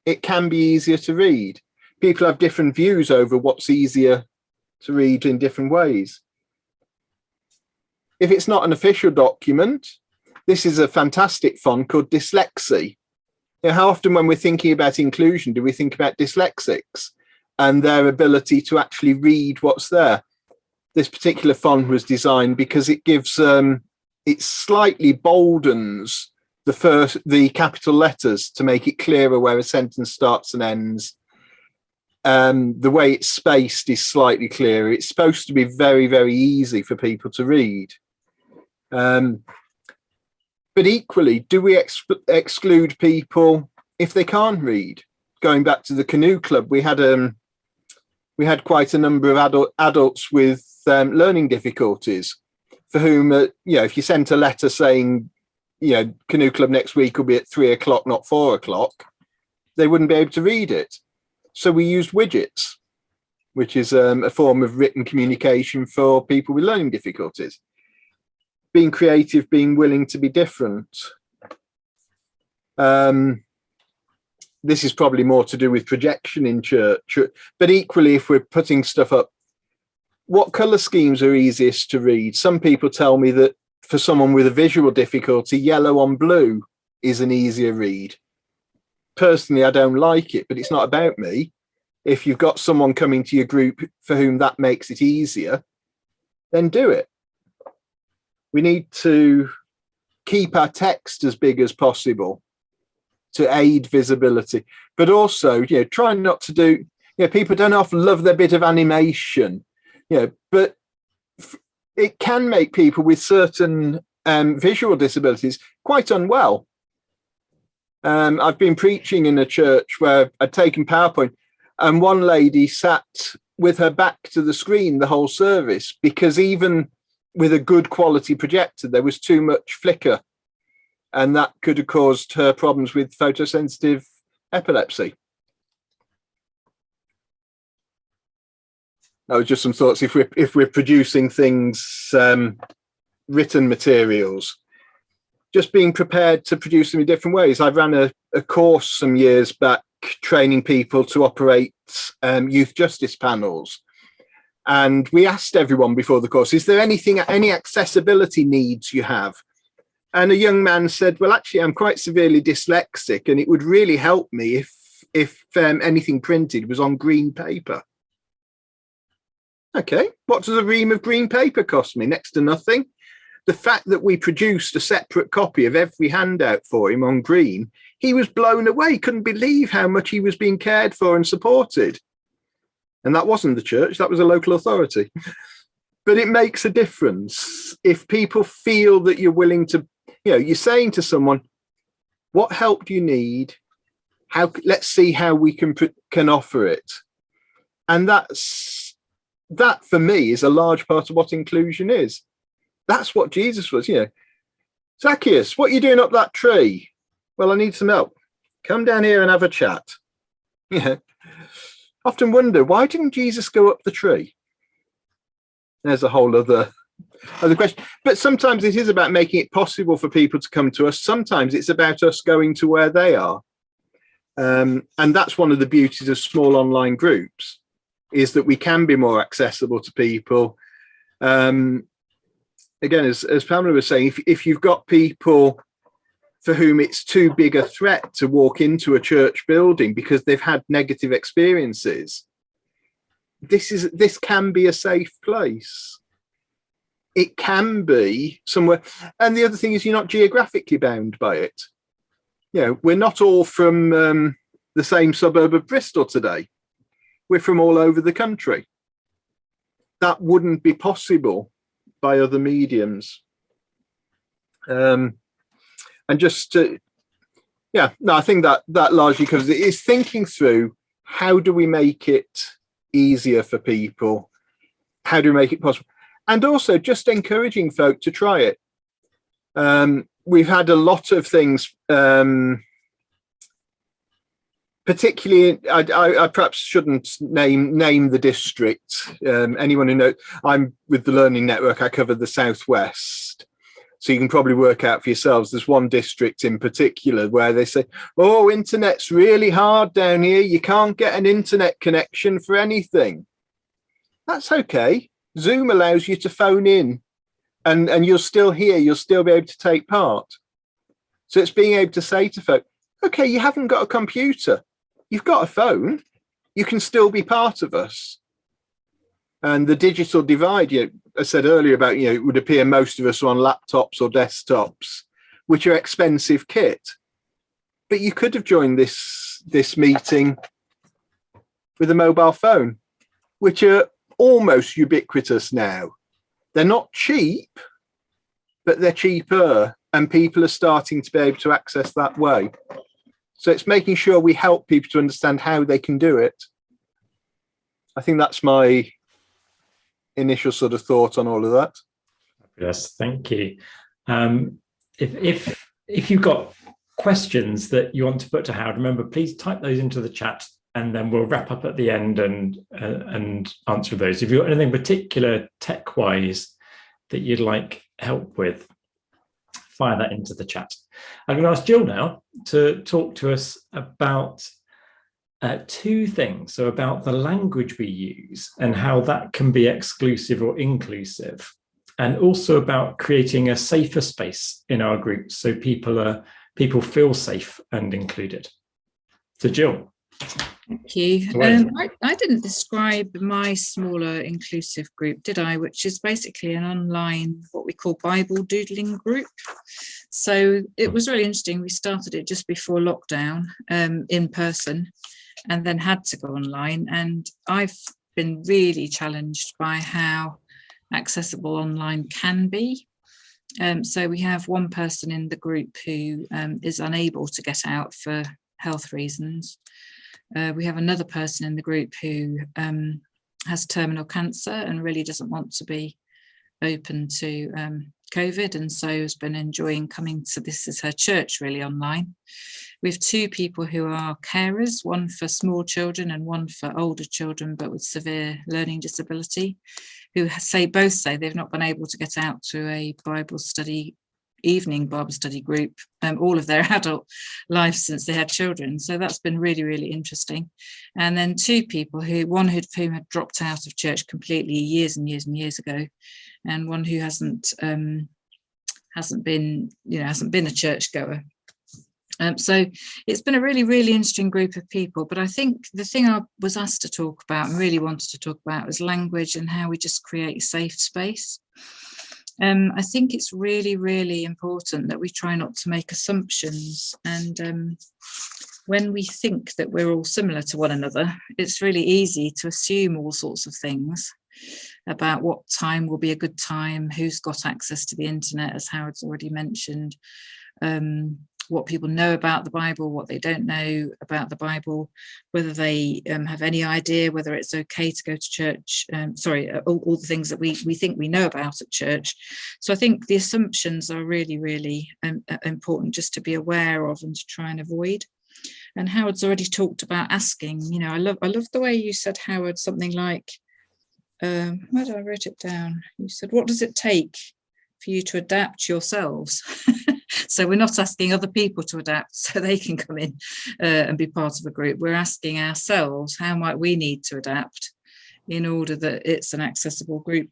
it can be easier to read. People have different views over what's easier to read in different ways. If it's not an official document, this is a fantastic font called Dyslexy. You know, how often when we're thinking about inclusion, do we think about dyslexics and their ability to actually read what's there? This particular font was designed because it gives, it slightly boldens the capital letters to make it clearer where a sentence starts and ends. The way it's spaced is slightly clearer. It's supposed to be very, very easy for people to read. But equally, do we exclude people if they can't read? Going back to the canoe club, we had quite a number of adults with learning difficulties, for whom, you know, if you sent a letter saying, you know, canoe club next week will be at 3 o'clock, not 4 o'clock, they wouldn't be able to read it. So we used widgets, which is a form of written communication for people with learning difficulties. Being creative, being willing to be different. This is probably more to do with projection in church, but equally, if we're putting stuff up, what color schemes are easiest to read? Some people tell me that for someone with a visual difficulty, yellow on blue is an easier read. Personally, I don't like it, but it's not about me. If you've got someone coming to your group for whom that makes it easier, then do it. We need to keep our text as big as possible to aid visibility, but also, you know, try not to do, you know, people don't often love their bit of animation, you know, but it can make people with certain visual disabilities quite unwell. I've been preaching in a church where I'd taken PowerPoint, and one lady sat with her back to the screen the whole service because even with a good quality projector, there was too much flicker, and that could have caused her problems with photosensitive epilepsy. That was just some thoughts. If we're producing things, written materials, just being prepared to produce them in different ways. I ran a course some years back training people to operate youth justice panels. And we asked everyone before the course, is there any accessibility needs you have? And a young man said, well, actually, I'm quite severely dyslexic, and it would really help me if anything printed was on green paper. Okay, what does a ream of green paper cost me? Next to nothing. the fact that we produced a separate copy of every handout for him on green, he was blown away, couldn't believe how much he was being cared for and supported. And that wasn't the church, that was a local authority. But it makes a difference if people feel that you're willing to, you know, you're saying to someone, what help do you need? Let's see how we can offer it. And that for me is a large part of what inclusion is. That's what Jesus was, you know. Zacchaeus, what are you doing up that tree? Well, I need some help. Come down here and have a chat. Yeah. Often wonder, why didn't Jesus go up the tree? There's a whole other question. But sometimes it is about making it possible for people to come to us. Sometimes it's about us going to where they are. And that's one of the beauties of small online groups, is that we can be more accessible to people. Again, as Pamela was saying, if you've got people for whom it's too big a threat to walk into a church building because they've had negative experiences, this can be a safe place. It can be somewhere. And the other thing is, you're not geographically bound by it. You know, we're not all from the same suburb of Bristol today. We're from all over the country. That wouldn't be possible by other mediums. And just to, yeah, no, I think that largely covers it. Is thinking through, how do we make it easier for people? How do we make it possible? And also just encouraging folk to try it. We've had a lot of things, particularly, I perhaps shouldn't name the district. Anyone who knows, I'm with the Learning Network, I cover the Southwest. So you can probably work out for yourselves. There's one district in particular where they say, oh, internet's really hard down here. You can't get an internet connection for anything. That's okay. Zoom allows you to phone in and you're still here. You'll still be able to take part. So it's being able to say to folk, okay, you haven't got a computer. You've got a phone. You can still be part of us. And the digital divide, you know, I said earlier about, you know, it would appear most of us are on laptops or desktops, which are expensive kit. But you could have joined this meeting with a mobile phone, which are almost ubiquitous now. They're not cheap, but they're cheaper, and people are starting to be able to access that way. So it's making sure we help people to understand how they can do it. I think that's my initial sort of thought on all of that. Yes, thank you. If you've got questions that you want to put to Howard, remember, please type those into the chat, and then we'll wrap up at the end and answer those. If you've got anything particular tech-wise that you'd like help with, fire that into the chat. I'm going to ask Jill now to talk to us about two things. So about the language we use and how that can be exclusive or inclusive, and also about creating a safer space in our groups so people feel safe and included. So Jill. Thank you. I didn't describe my smaller inclusive group, did I? Which is basically an online, what we call Bible doodling group. So it was really interesting. We started it just before lockdown, in person, and then had to go online. And I've been really challenged by how accessible online can be. So we have one person in the group who is unable to get out for health reasons. We have another person in the group who has terminal cancer and really doesn't want to be open to COVID, and so has been enjoying coming to this as her church really online. We have two people who are carers, one for small children and one for older children but with severe learning disability, who both say they've not been able to get out to a evening Bible study group all of their adult lives since they had children. So that's been really, really interesting. And then two people one of whom had dropped out of church completely years and years and years ago, and one who hasn't been a churchgoer. So it's been a really, really interesting group of people. But I think the thing I was asked to talk about and really wanted to talk about was language and how we just create a safe space. I think it's really, really important that we try not to make assumptions. And when we think that we're all similar to one another, it's really easy to assume all sorts of things about what time will be a good time, who's got access to the internet, as Howard's already mentioned, what people know about the Bible, what they don't know about the Bible, whether they have any idea whether it's okay to go to church, all the things that we think we know about at church. So I think the assumptions are really, really important just to be aware of and to try and avoid. And Howard's already talked about asking. You know, I love the way you said, Howard, something like, where did I write it down? You said, what does it take for you to adapt yourselves? So we're not asking other people to adapt so they can come in and be part of a group. We're asking ourselves, how might we need to adapt in order that it's an accessible group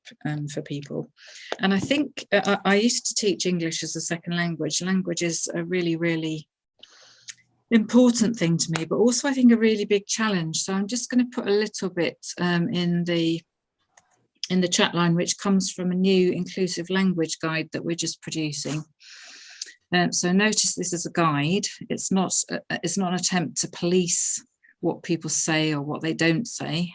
for people? And I think I used to teach English as a second language. Language is a really, really important thing to me, but also I think a really big challenge. So I'm just going to put a little bit in the chat line, which comes from a new inclusive language guide that we're just producing. So notice this is a guide. It's not an attempt to police what people say or what they don't say.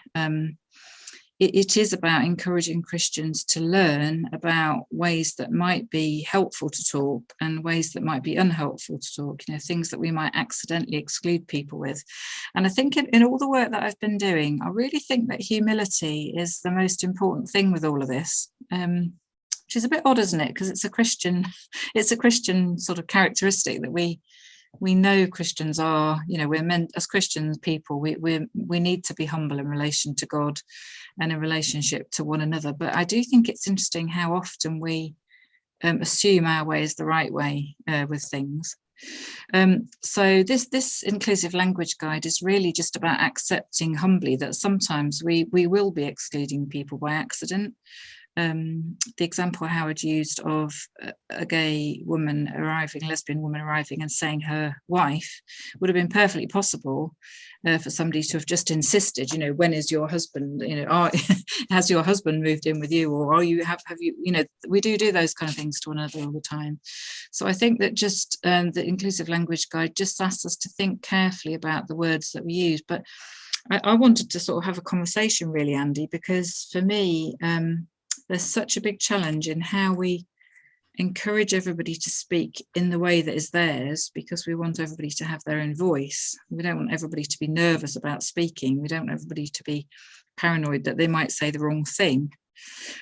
It is about encouraging Christians to learn about ways that might be helpful to talk and ways that might be unhelpful to talk, you know, things that we might accidentally exclude people with. And I think in all the work that I've been doing, I really think that humility is the most important thing with all of this. Which is a bit odd, isn't it? Because it's a Christian sort of characteristic that we know Christians are, you know, we're meant as Christian people, we need to be humble in relation to God and in relationship to one another. But I do think it's interesting how often we assume our way is the right way with things. So this inclusive language guide is really just about accepting humbly that sometimes we will be excluding people by accident. The example Howard used of a gay woman arriving, a lesbian woman arriving and saying her wife, would have been perfectly possible for somebody to have just insisted, you know, when is your husband, you know, has your husband moved in with you, or are you, have you, you know, we do those kind of things to one another all the time. So I think that just the inclusive language guide just asks us to think carefully about the words that we use. But I wanted to sort of have a conversation really, Andy, because for me, there's such a big challenge in how we encourage everybody to speak in the way that is theirs, because we want everybody to have their own voice. We don't want everybody to be nervous about speaking. We don't want everybody to be paranoid that they might say the wrong thing.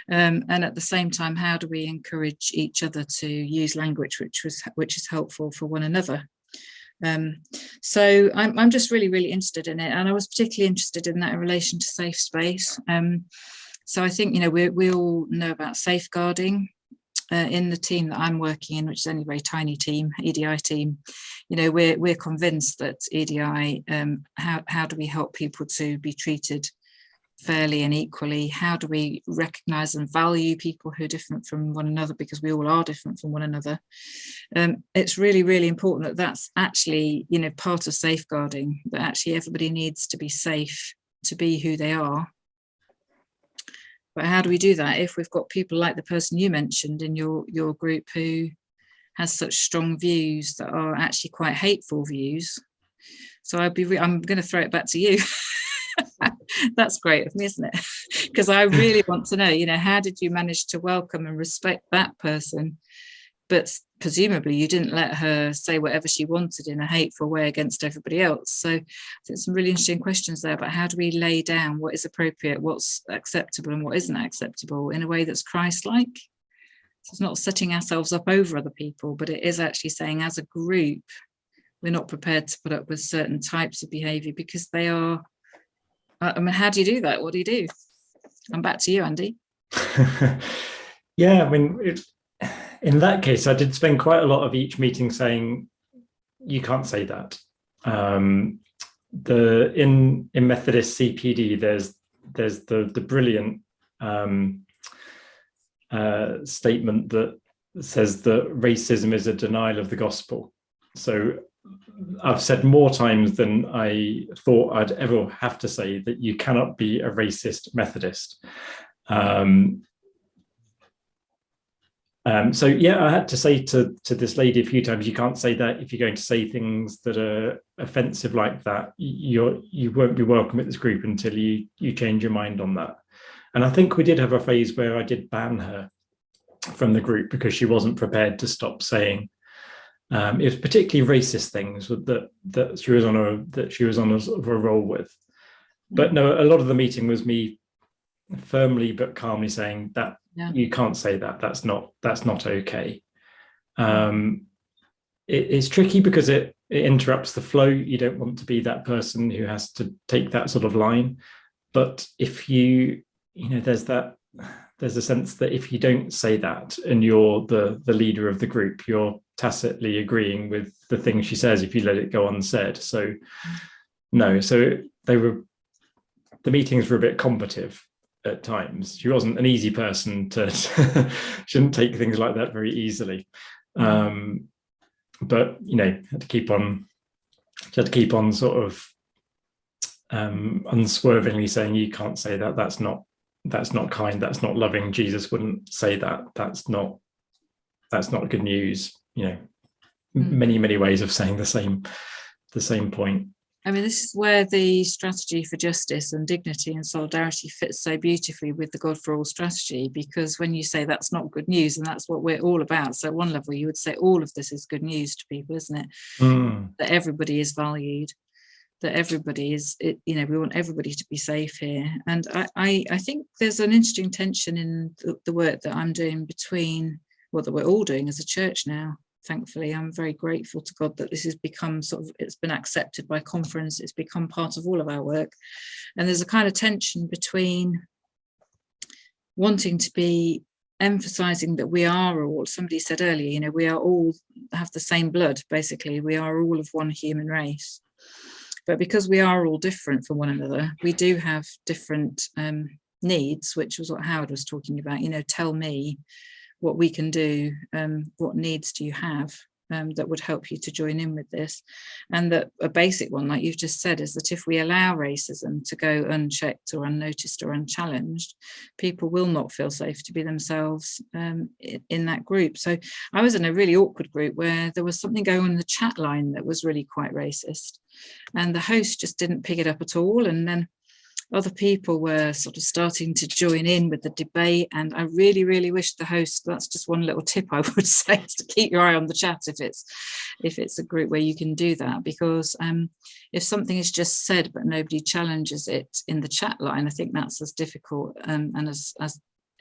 And at the same time, how do we encourage each other to use language which is helpful for one another? So I'm just really, really interested in it. And I was particularly interested in that in relation to safe space. So I think, you know, we all know about safeguarding in the team that I'm working in, which is only a very tiny team, EDI team. You know, we're convinced that EDI, how do we help people to be treated fairly and equally? How do we recognise and value people who are different from one another, because we all are different from one another? It's really, really important that that's actually, you know, part of safeguarding, that actually everybody needs to be safe to be who they are. But how do we do that if we've got people like the person you mentioned in your group who has such strong views that are actually quite hateful views? So I'm going to throw it back to you. That's great of me, isn't it? Because I really want to know, you know, how did you manage to welcome and respect that person, but presumably you didn't let her say whatever she wanted in a hateful way against everybody else? So I think some really interesting questions there about how do we lay down what is appropriate, what's acceptable and what isn't acceptable in a way that's Christ-like. So it's not setting ourselves up over other people, but it is actually saying as a group, we're not prepared to put up with certain types of behaviour because they are, I mean, how do you do that? What do you do? I'm back to you, Andy. Yeah, I mean, in that case, I did spend quite a lot of each meeting saying, you can't say that. In Methodist CPD, there's the brilliant statement that says that racism is a denial of the gospel. So I've said more times than I thought I'd ever have to say that you cannot be a racist Methodist. So yeah, I had to say to this lady a few times, you can't say that. If you're going to say things that are offensive like that, you won't be welcome at this group until you change your mind on that. And I think we did have a phase where I did ban her from the group because she wasn't prepared to stop saying. It was particularly racist things that she was on a sort of a roll with. But no, a lot of the meeting was me firmly but calmly saying that you can't say that. That's not okay. It's tricky because it interrupts the flow. You don't want to be that person who has to take that sort of line. But if there's a sense that if you don't say that and you're the leader of the group, you're tacitly agreeing with the things she says if you let it go unsaid. So the meetings were a bit combative at times. She wasn't an easy person to she didn't take things like that very easily. But had to keep on sort of unswervingly saying, you can't say that. That's not kind. That's not loving. Jesus wouldn't say that. That's not good news. Many ways of saying the same point. I mean, this is where the strategy for justice and dignity and solidarity fits so beautifully with the God for All strategy, because when you say that's not good news, and that's what we're all about. So at one level, you would say all of this is good news to people, isn't it? That everybody is valued, that everybody is, we want everybody to be safe here. And I think there's an interesting tension in the work that I'm doing between what that we're all doing as a church now. Thankfully, I'm very grateful to God that this has become it's been accepted by conference, it's become part of all of our work. And there's a kind of tension between wanting to be emphasizing that we are all, somebody said earlier, we are all have the same blood, basically, we are all of one human race. But because we are all different from one another, we do have different needs, which was what Howard was talking about, tell me what we can do, what needs do you have that would help you to join in with this. And that a basic one, like you've just said, is that if we allow racism to go unchecked or unnoticed or unchallenged, people will not feel safe to be themselves in that group. So I was in a really awkward group where there was something going on in the chat line that was really quite racist, and the host just didn't pick it up at all. And then other people were sort of starting to join in with the debate, and I really, really wish the host, that's just one little tip I would say, is to keep your eye on the chat if it's a group where you can do that, because if something is just said but nobody challenges it in the chat line, I think that's as difficult and as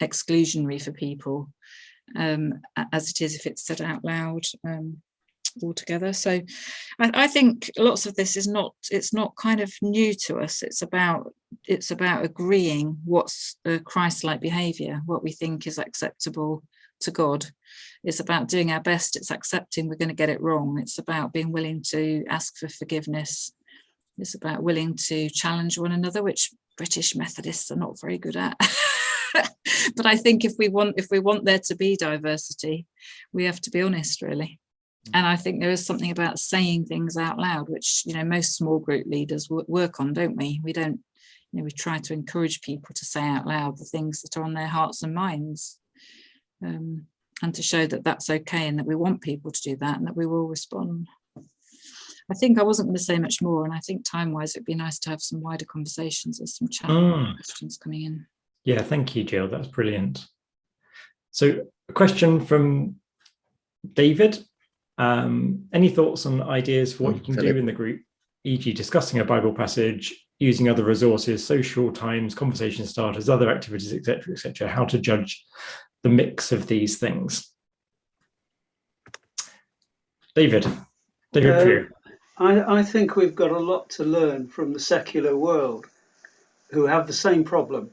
exclusionary for people as it is if it's said out loud altogether. So I think lots of this it's not kind of new to us. It's about agreeing what's a Christ-like behavior, what we think is acceptable to God. It's about doing our best. It's accepting we're going to get it wrong. It's about being willing to ask for forgiveness. It's about willing to challenge one another, which British Methodists are not very good at. But I think if we want there to be diversity, we have to be honest, really. And I think there is something about saying things out loud, which, most small group leaders work on, don't we? We don't, we try to encourage people to say out loud the things that are on their hearts and minds, and to show that that's okay and that we want people to do that and that we will respond. I think I wasn't going to say much more, and I think time-wise it'd be nice to have some wider conversations and some chat questions coming in. Yeah, thank you, Jill. That's brilliant. So a question from David. Any thoughts on ideas for what you can do in the group, e.g. discussing a Bible passage, using other resources, social times, conversation starters, other activities, etc., how to judge the mix of these things? David Pugh. I think we've got a lot to learn from the secular world, who have the same problem.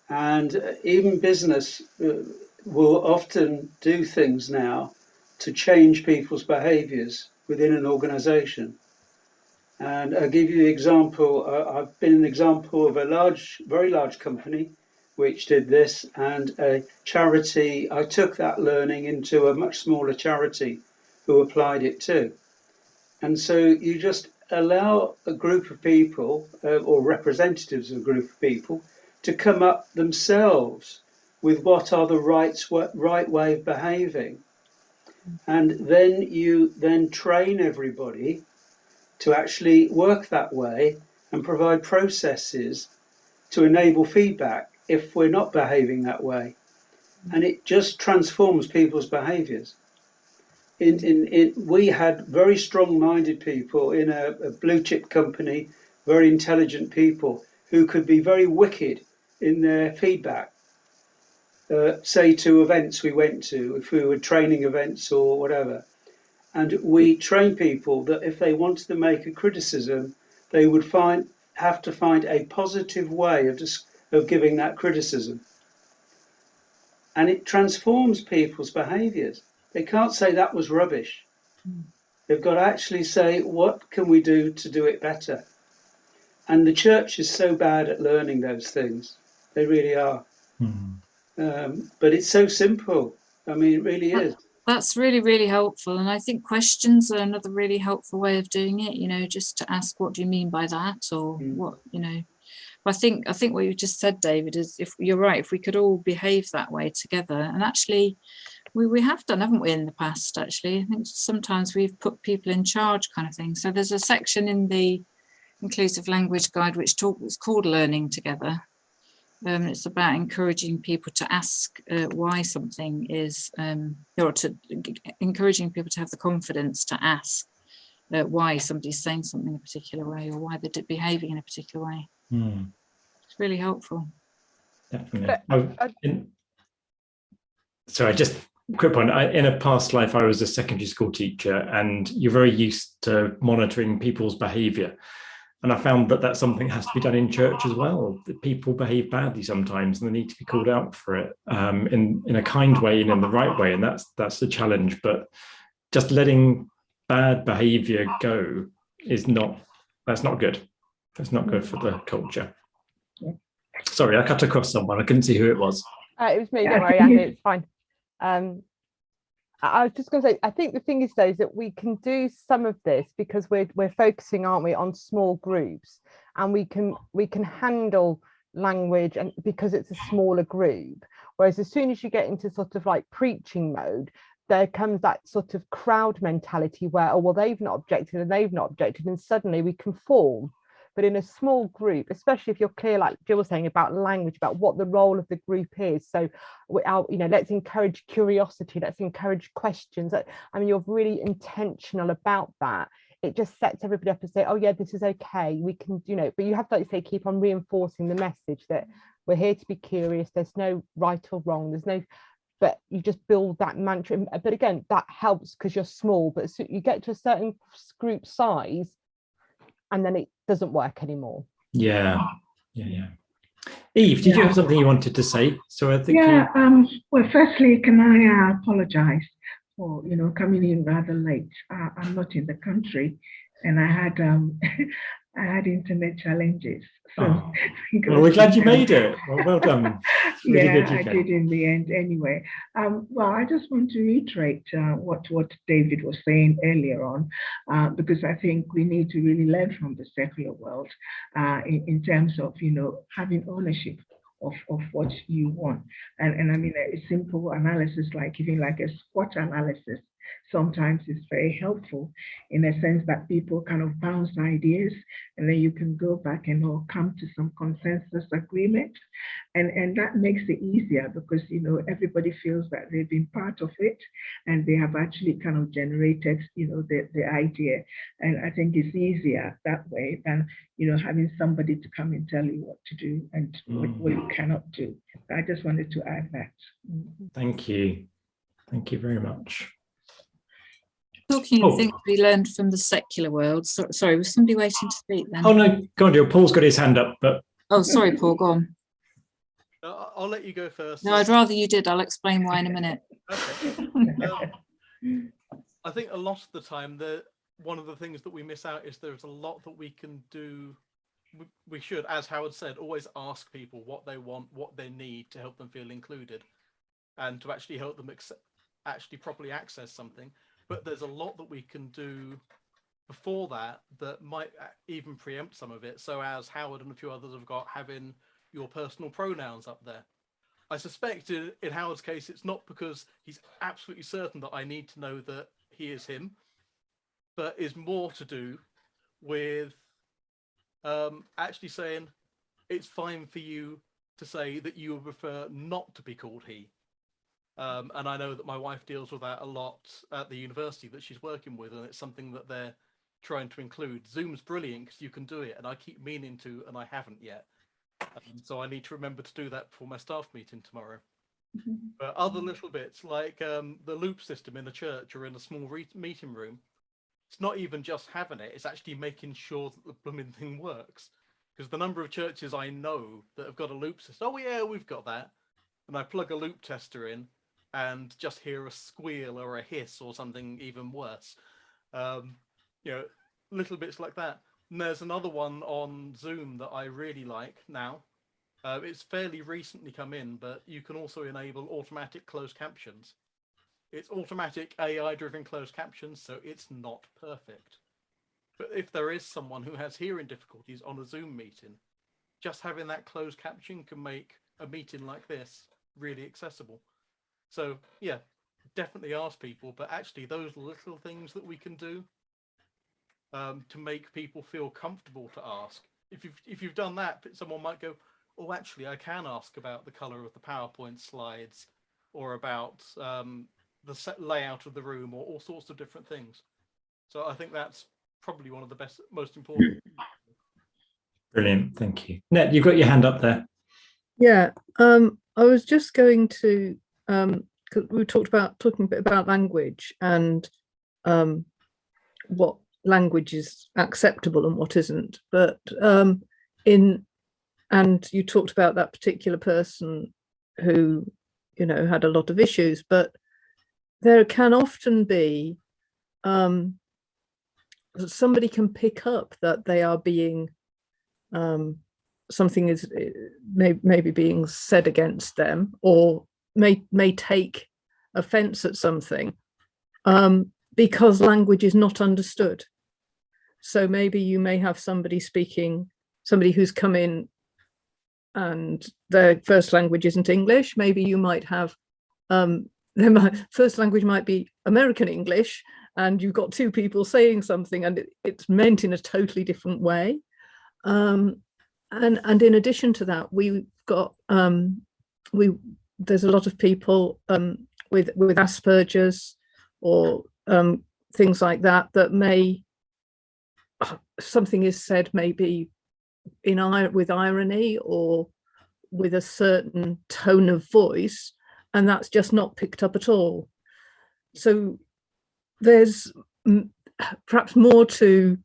And even business will often do things now to change people's behaviours within an organisation. And I'll give you an example. I've been an example of a very large company which did this, and a charity. I took that learning into a much smaller charity who applied it too. And so you just allow a group of people or representatives of a group of people to come up themselves with what are the right way of behaving. And then you then train everybody to actually work that way and provide processes to enable feedback if we're not behaving that way. And it just transforms people's behaviors. We had very strong-minded people in a blue chip company, very intelligent people who could be very wicked in their feedback. Say to events we went to, if we were training events or whatever, and we trained people that if they wanted to make a criticism, they would have to find a positive way of giving that criticism. And it transforms people's behaviours. They can't say that was rubbish. They've got to actually say, what can we do to do it better? And the church is so bad at learning those things. They really are. But it's so simple. I mean, it really is. That's really, really helpful. And I think questions are another really helpful way of doing it, you know, just to ask, what do you mean by that? Or what, you know. I think what you just said, David, is, if you're right, if we could all behave that way together, and actually we have done, haven't we, in the past, actually. I think sometimes we've put people in charge kind of thing. So there's a section in the Inclusive Language Guide which it's called Learning Together. It's about encouraging people to ask why something is, or encouraging people to have the confidence to ask why somebody's saying something in a particular way, or why they're behaving in a particular way. It's really helpful. Definitely. Sorry, just a quick point. In a past life, I was a secondary school teacher, and you're very used to monitoring people's behaviour. And I found that that's something that has to be done in church as well. That people behave badly sometimes, and they need to be called out for it in a kind way and in the right way. And that's the challenge. But just letting bad behaviour go that's not good. That's not good for the culture. Sorry, I cut across someone. I couldn't see who it was. It was me. Don't worry, Andy. It's fine. I was just going to say, I think the thing is, though, is that we can do some of this because we're focusing, aren't we, on small groups, and we can handle language, and because it's a smaller group. Whereas as soon as you get into sort of like preaching mode, there comes that sort of crowd mentality where, oh, well, they've not objected and they've not objected, and suddenly we conform. But in a small group, especially if you're clear, like Jill was saying, about language, about what the role of the group is. So, let's encourage curiosity, let's encourage questions. I mean, you're really intentional about that. It just sets everybody up and say, oh yeah, this is okay. We can, but you have to, like say, keep on reinforcing the message that we're here to be curious. There's no right or wrong. But you just build that mantra. But again, that helps because you're small, but you get to a certain group size, and then it doesn't work anymore. Yeah. Eve, did you have something you wanted to say? So I think well, firstly, can I apologize for coming in rather late? I'm not in the country, and I had I had internet challenges. So well, we're glad you made it. Well done. Really yeah, I did in the end anyway. Well, I just want to reiterate what David was saying earlier on, because I think we need to really learn from the secular world in terms of, having ownership of what you want. And I mean, a simple analysis, like even like a SWOT analysis, sometimes is very helpful in a sense that people kind of bounce ideas, and then you can go back and come to some consensus agreement, and that makes it easier because everybody feels that they've been part of it and they have actually kind of generated the idea. And I think it's easier that way than having somebody to come and tell you what to do and what you cannot do. I just wanted to add that. Thank you very much. Talking of things we learned from the secular world. Sorry, was somebody waiting to speak then? Oh no, go on, Jill. Paul's got his hand up, but oh, sorry, Paul, go on. I'll let you go first. No, I'd rather you did. I'll explain why in a minute. Okay. I think a lot of the time, one of the things that we miss out is there's a lot that we can do. We should, as Howard said, always ask people what they want, what they need to help them feel included, and to actually help them actually properly access something. But there's a lot that we can do before that might even preempt some of it. So as Howard and a few others have got, having your personal pronouns up there. I suspect in Howard's case, it's not because he's absolutely certain that I need to know that he is him, but is more to do with actually saying it's fine for you to say that you would prefer not to be called he. And I know that my wife deals with that a lot at the university that she's working with, and it's something that they're trying to include. Zoom's brilliant because you can do it, and I keep meaning to, and I haven't yet. So I need to remember to do that before my staff meeting tomorrow. But other little bits like the loop system in the church or in a small meeting room, it's not even just having it, it's actually making sure that the blooming thing works. Because the number of churches I know that have got a loop system, oh yeah, we've got that. And I plug a loop tester in and just hear a squeal or a hiss or something even worse. You know, little bits like that. And there's another one on Zoom that I really like now. It's fairly recently come in, but you can also enable automatic closed captions. It's automatic AI-driven closed captions, so it's not perfect. But if there is someone who has hearing difficulties on a Zoom meeting, just having that closed caption can make a meeting like this really accessible. So yeah, definitely ask people, but actually those little things that we can do to make people feel comfortable to ask. If you've done that, someone might go, oh, actually, I can ask about the color of the PowerPoint slides or about the set layout of the room or all sorts of different things. So I think that's probably one of the best, most important. Brilliant, thank you. Net, you've got your hand up there. Yeah, I was just going to, cause we talking a bit about language and what language is acceptable and what isn't, but and you talked about that particular person who, you know, had a lot of issues, but there can often be somebody can pick up that they are being something is maybe being said against them, or may take offense at something because language is not understood. So maybe you may have somebody who's come in and their first language isn't English. Maybe you might have their first language might be American English, and you've got two people saying something and it's meant in a totally different way. And in addition to that, we've got there's a lot of people with Asperger's or things like that may something is said maybe with irony or with a certain tone of voice, and that's just not picked up at all. So there's perhaps more to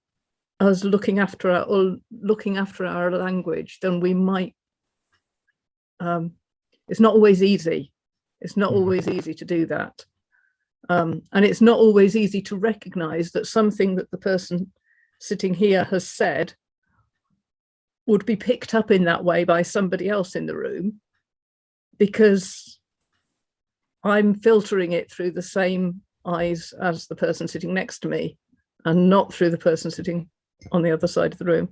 us looking after our language than we might. It's not always easy. It's not always easy to do that, and it's not always easy to recognize that something that the person sitting here has said would be picked up in that way by somebody else in the room, because I'm filtering it through the same eyes as the person sitting next to me and not through the person sitting on the other side of the room.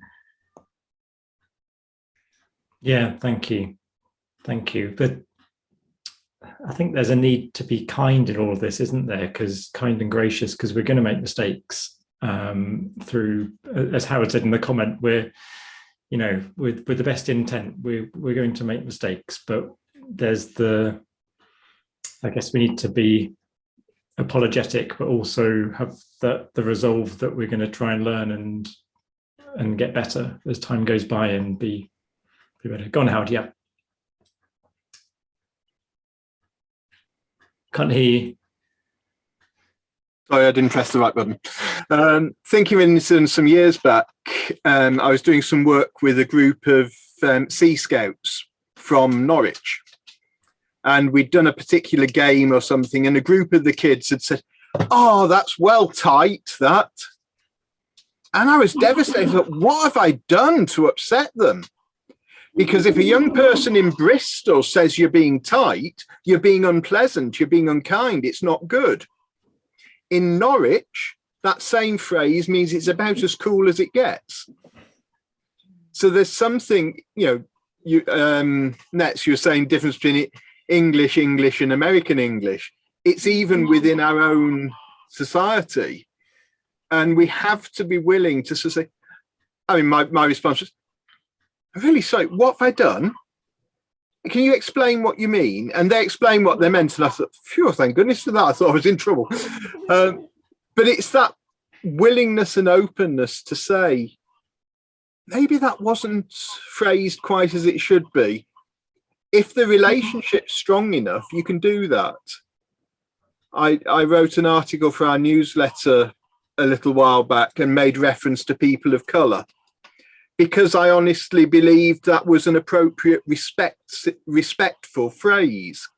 Yeah, thank you. But I think there's a need to be kind in all of this, isn't there? Because kind and gracious, because we're going to make mistakes through, as Howard said in the comment, we're, you know, with the best intent, we're going to make mistakes, but there's I guess we need to be apologetic, but also have the resolve that we're going to try and learn and get better as time goes by and be better. Go on, Howard. Yeah. Can't hear you. Sorry, I didn't press the right button. Thinking of an incident some years back, I was doing some work with a group of Sea Scouts from Norwich. And we'd done a particular game or something, and a group of the kids had said, "Oh, that's well tight, that." And I was devastated. What have I done to upset them? Because if a young person in Bristol says you're being tight, you're being unpleasant, you're being unkind, it's not good. In Norwich, that same phrase means it's about as cool as it gets. So there's something, you know, Nets, you were saying difference between it English and American English. It's even within our own society. And we have to be willing to sort of say, I mean, my response was, I'm really sorry, what have I done? Can you explain what you mean? And they explained what they meant. And I thought, phew, thank goodness for that. I thought I was in trouble. But it's that willingness and openness to say, maybe that wasn't phrased quite as it should be. If the relationship's strong enough, you can do that. I wrote an article for our newsletter a little while back and made reference to people of colour, because I honestly believed that was an appropriate respectful phrase.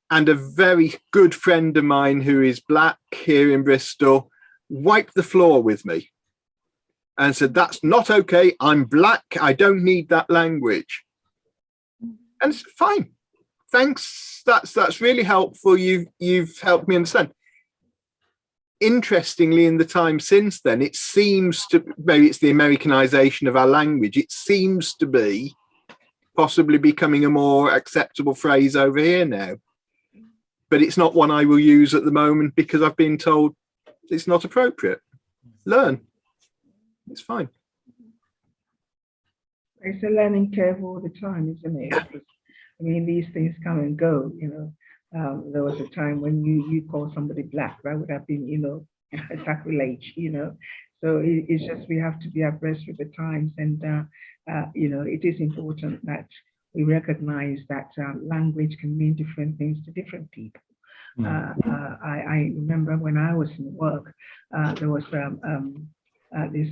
And a very good friend of mine who is black here in Bristol wiped the floor with me and said, that's not okay. I'm black. I don't need that language. And it's fine. Thanks. That's really helpful. You've helped me understand. Interestingly, in the time since then, it seems to, maybe it's the Americanization of our language, it seems to be possibly becoming a more acceptable phrase over here now. But it's not one I will use at the moment because I've been told it's not appropriate. Learn. It's fine. It's a learning curve all the time, isn't it? Yeah. I mean, these things come and go, you know. There was a time when you call somebody black, that would have been, you know, sacrilege, you know. So it's just, we have to be abreast with the times, and you know, it is important that we recognize that language can mean different things to different people. I remember when I was in work, there was this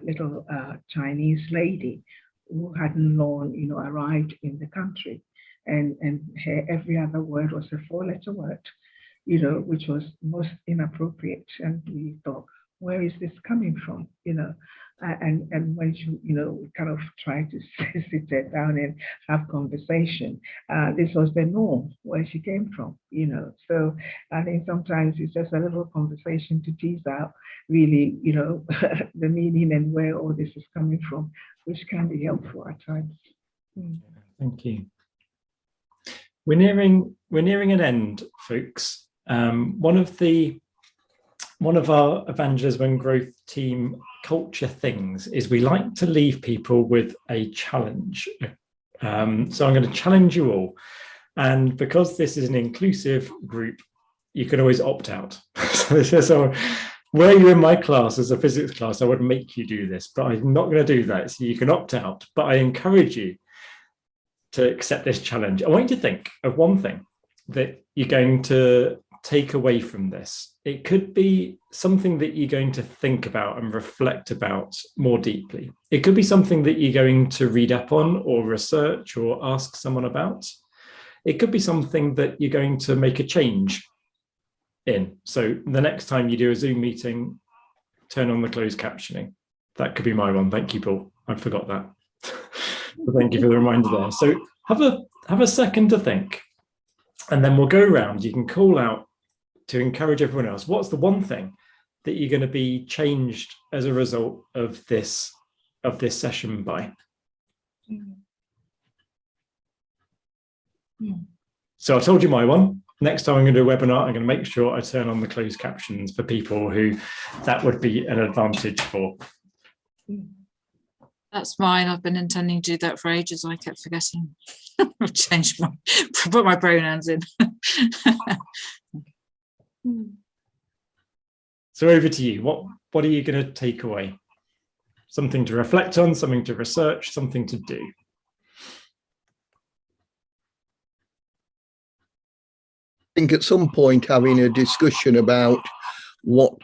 little Chinese lady who hadn't long, you know, arrived in the country. And her every other word was a 4-letter word, you know, which was most inappropriate. And we thought, where is this coming from, you know? And when she, you know, we kind of tried to sit her down and have conversation, this was the norm where she came from, you know. So I think sometimes it's just a little conversation to tease out really, you know, the meaning and where all this is coming from, which can be helpful at times. Thank you. We're nearing an end, folks. One of our Evangelism and Growth team culture things is we like to leave people with a challenge. So I'm going to challenge you all. And because this is an inclusive group, you can always opt out. So were you in my class as a physics class, I would make you do this, but I'm not going to do that. So you can opt out, but I encourage you to accept this challenge. I want you to think of one thing that you're going to take away from this. It could be something that you're going to think about and reflect about more deeply. It could be something that you're going to read up on or research or ask someone about. It could be something that you're going to make a change in. So the next time you do a Zoom meeting, turn on the closed captioning. That could be my one. Thank you, Paul. I forgot that. So thank you for the reminder there. So have a second to think, and then we'll go around. You can call out to encourage everyone else. What's the one thing that you're going to be changed as a result of this session by? So I told you my one. Next time I'm going to do a webinar, I'm going to make sure I turn on the closed captions for people who that would be an advantage for. That's mine. I've been intending to do that for ages. I kept forgetting. I've changed put my pronouns in. So over to you. What are you going to take away? Something to reflect on, something to research, something to do. I think at some point having a discussion about what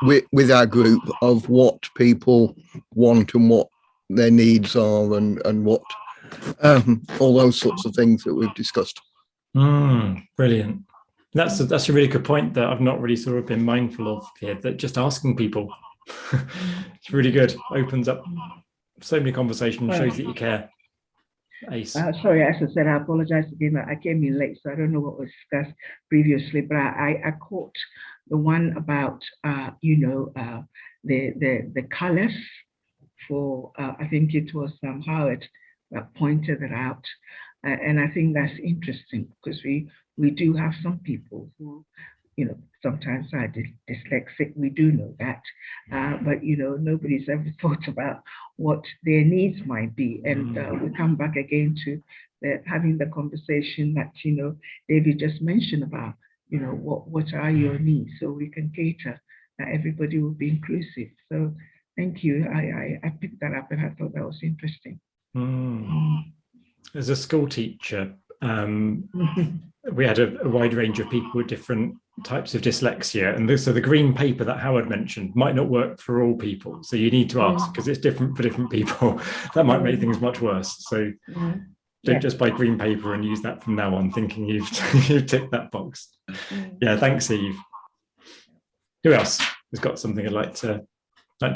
with our group of what people want and what their needs are and what all those sorts of things that we've discussed. Brilliant. That's a really good point that I've not really sort of been mindful of here, that just asking people it's really good, opens up so many conversations, shows that you care. Ace. Sorry, as I said, I apologize again. I came in late, so I don't know what was discussed previously, but I caught the one about you know, the colors for I think it was Howard that pointed it out, And I think that's interesting, because we do have some people who, sometimes are dyslexic. We do know that, but nobody's ever thought about what their needs might be. And we come back again to having the conversation that David just mentioned about what are your needs, so we can cater that everybody will be inclusive. So thank you. I picked that up and I thought that was interesting. As a school teacher, we had a wide range of people with different types of dyslexia, and so the green paper that Howard mentioned might not work for all people, so you need to ask, because it's different for different people. That might make things much worse. So don't just buy green paper and use that from now on, thinking you've ticked that box. Yeah, thanks, Eve. Who else has got something I'd like to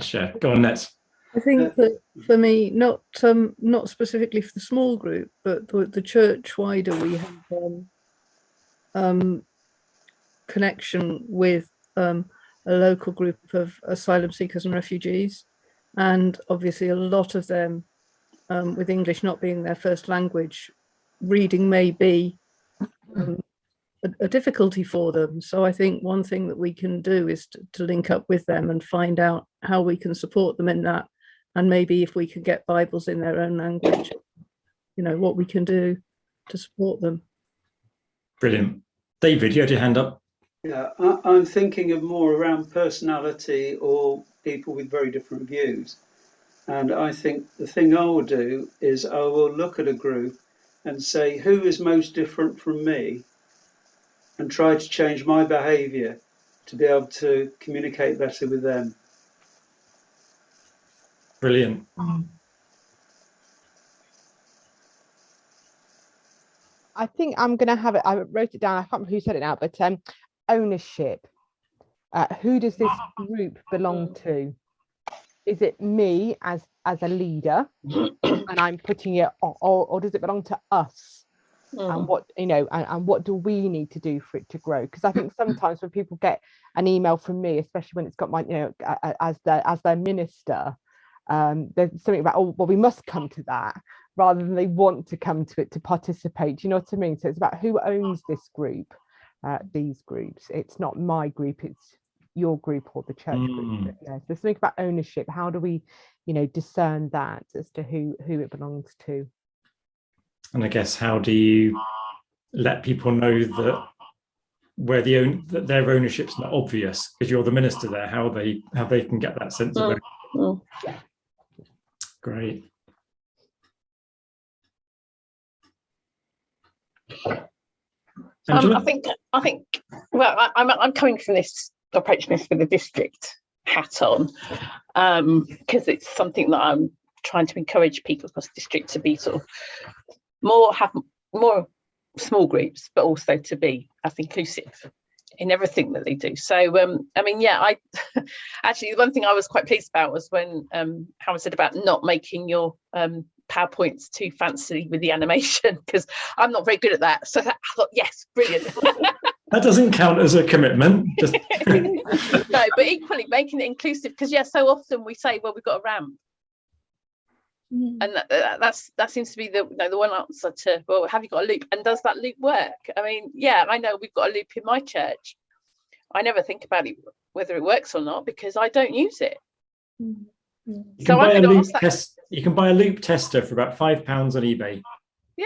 share? Go on, Nets. I think that for me, not specifically for the small group, but the church wider, we have connection with a local group of asylum seekers and refugees, and obviously a lot of them, with English not being their first language, reading may be a difficulty for them. So I think one thing that we can do is to link up with them and find out how we can support them in that, and maybe if we can get Bibles in their own language, what we can do to support them. Brilliant. David, you had your hand up. Yeah, I'm thinking of more around personality or people with very different views. And I think the thing I will do is I will look at a group and say, who is most different from me? And try to change my behaviour to be able to communicate better with them. Brilliant. I think I'm going to have it. I wrote it down. I can't remember who said it now, but ownership. Who does this group belong to? Is it me as a leader, and I'm putting it, or does it belong to us? And what and what do we need to do for it to grow? Because I think sometimes when people get an email from me, especially when it's got my as their minister, there's something about, oh well, we must come to that, rather than they want to come to it to participate. Do you know what I mean? So it's about who owns this group, these groups. It's not my group, it's your group or the church group. So there's something about ownership. How do we discern that as to who it belongs to? And I guess, how do you let people know that that their ownership's not obvious, because you're the minister there, how they can get that sense of ownership? Yeah. Great. I think well, I'm coming from this, approaching this with a district hat on, because it's something that I'm trying to encourage people across the district to be sort of have more small groups, but also to be as inclusive in everything that they do. So I mean, yeah, I actually, one thing I was quite pleased about was when Howard said about not making your PowerPoints too fancy with the animation, because I'm not very good at that. So I thought, yes, brilliant. That doesn't count as a commitment. Just No, but equally making it inclusive, because so often we say, well, we've got a ramp. And that seems to be the one answer to, well, have you got a loop, and does that loop work? I mean, yeah, I know we've got a loop in my church. I never think about it, whether it works or not, because I don't use it. You can buy a loop tester for about £5 on eBay. Yeah,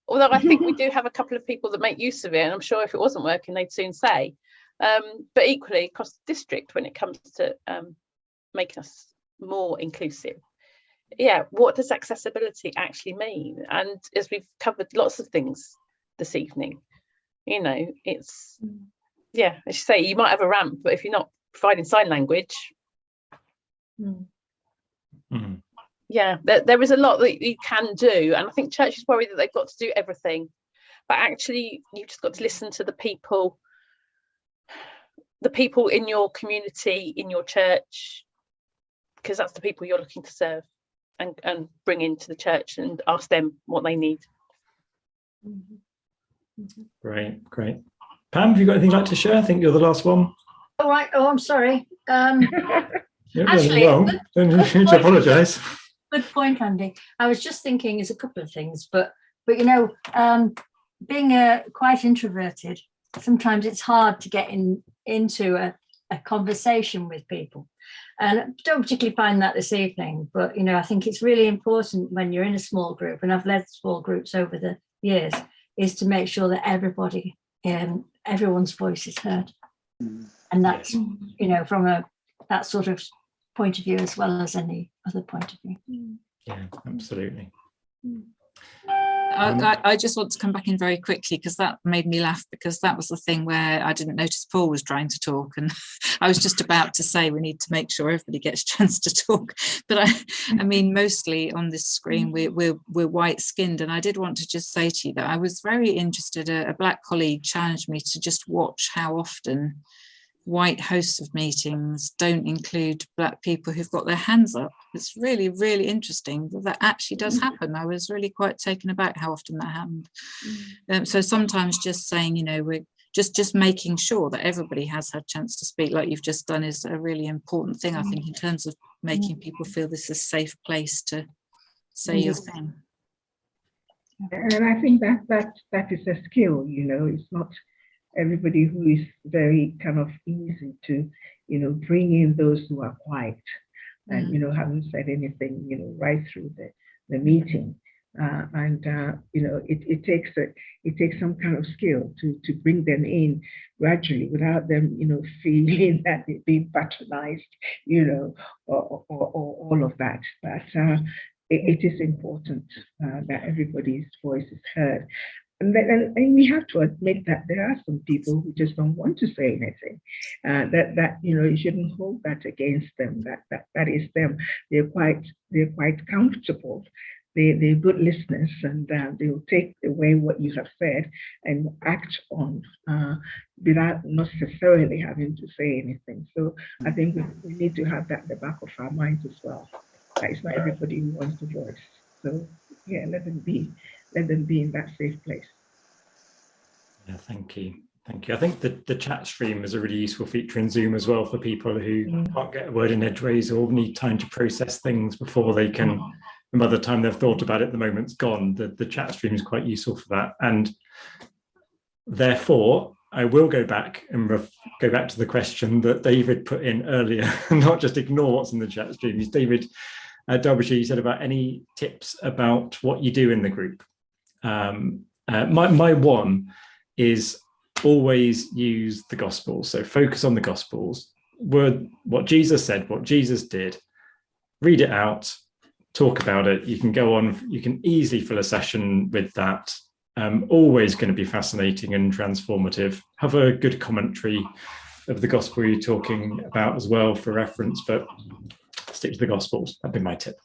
although I think we do have a couple of people that make use of it, and I'm sure if it wasn't working, they'd soon say. But equally across the district, when it comes to making us more inclusive, what does accessibility actually mean? And as we've covered lots of things this evening, it's as you say, you might have a ramp, but if you're not providing sign language, there is a lot that you can do. And I think churches worry that they've got to do everything, but actually you've just got to listen to the people in your community, in your church, because that's the people you're looking to serve and bring into the church, and ask them what they need. Great. Pam, have you got anything you'd like to share? I think you're the last one. All right. Oh, I'm sorry. Actually, wrong. Don't need to apologise. Good point, Andy. I was just thinking, is a couple of things, but But you know, being quite introverted, sometimes it's hard to get into a conversation with people. And I don't particularly find that this evening, but you know, I think it's really important when you're in a small group, and I've led small groups over the years, is to make sure that everybody, everyone's voice is heard. And that's, you know, from that sort of point of view as well as any other point of view. Yeah, absolutely. I just want to come back in very quickly, because that made me laugh, because that was the thing where I didn't notice Paul was trying to talk, and I was just about to say we need to make sure everybody gets a chance to talk. But I mean, mostly on this screen we're white skinned, and I did want to just say to you that I was very interested. A black colleague challenged me to just watch how often white hosts of meetings don't include black people who've got their hands up. It's really, really interesting that actually does happen. I was really quite taken aback how often that happened. So sometimes just saying, you know, we're just making sure that everybody has had a chance to speak, like you've just done, is a really important thing, I think, in terms of making people feel this is a safe place to say your thing. And I think that is a skill, you know. It's not everybody who is very kind of easy to, you know, bring in those who are quiet and, you know, haven't said anything, you know, right through the meeting. You know, it takes some kind of skill to bring them in gradually without them, you know, feeling that they're being patronized, you know, or all of that. But it is important that everybody's voice is heard. And we have to admit that there are some people who just don't want to say anything. That you know, you shouldn't hold that against them. That is them. They're quite comfortable. They're good listeners, and they'll take away what you have said and act on without necessarily having to say anything. So I think we need to have that at the back of our minds as well. That it's not everybody who wants to voice. So yeah, let them be in that safe place. Yeah, thank you. Thank you. I think the chat stream is a really useful feature in Zoom as well for people who can't get a word in edgeways or need time to process things before they can. And by the time they've thought about it, the moment's gone. The chat stream is quite useful for that. And therefore, I will go back and go back to the question that David put in earlier, and not just ignore what's in the chat stream. David Derbyshire, you said about any tips about what you do in the group. My one is always use the Gospels. So focus on the Gospels. What Jesus said, what Jesus did, read it out, talk about it. You can go on, you can easily fill a session with that. Always going to be fascinating and transformative. Have a good commentary of the Gospel you're talking about as well for reference, but stick to the Gospels. That'd be my tip.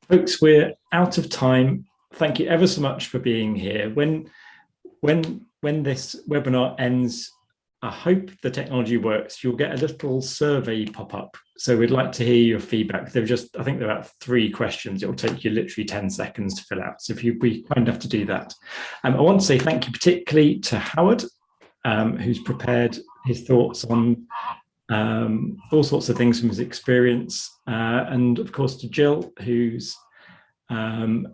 Folks, we're out of time. Thank you ever so much for being here. When this webinar ends, I hope the technology works. You'll get a little survey pop up. So we'd like to hear your feedback. I think there are about 3 questions. It will take you literally 10 seconds to fill out. So if you'd be kind enough to do that. I want to say thank you particularly to Howard, who's prepared his thoughts on all sorts of things from his experience, and of course to Jill, who's an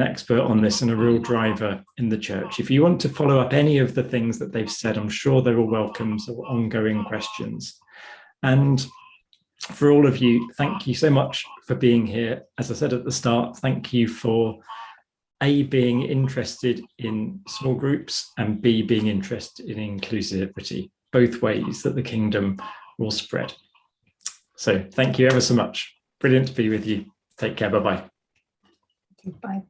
expert on this and a real driver in the church. If you want to follow up any of the things that they've said, I'm sure they will welcome some ongoing questions. And for all of you, thank you so much for being here. As I said at the start, thank you for A, being interested in small groups, and B, being interested in inclusivity, both ways that the kingdom will spread. So thank you ever so much. Brilliant to be with you. Take care. Bye-bye. Bye.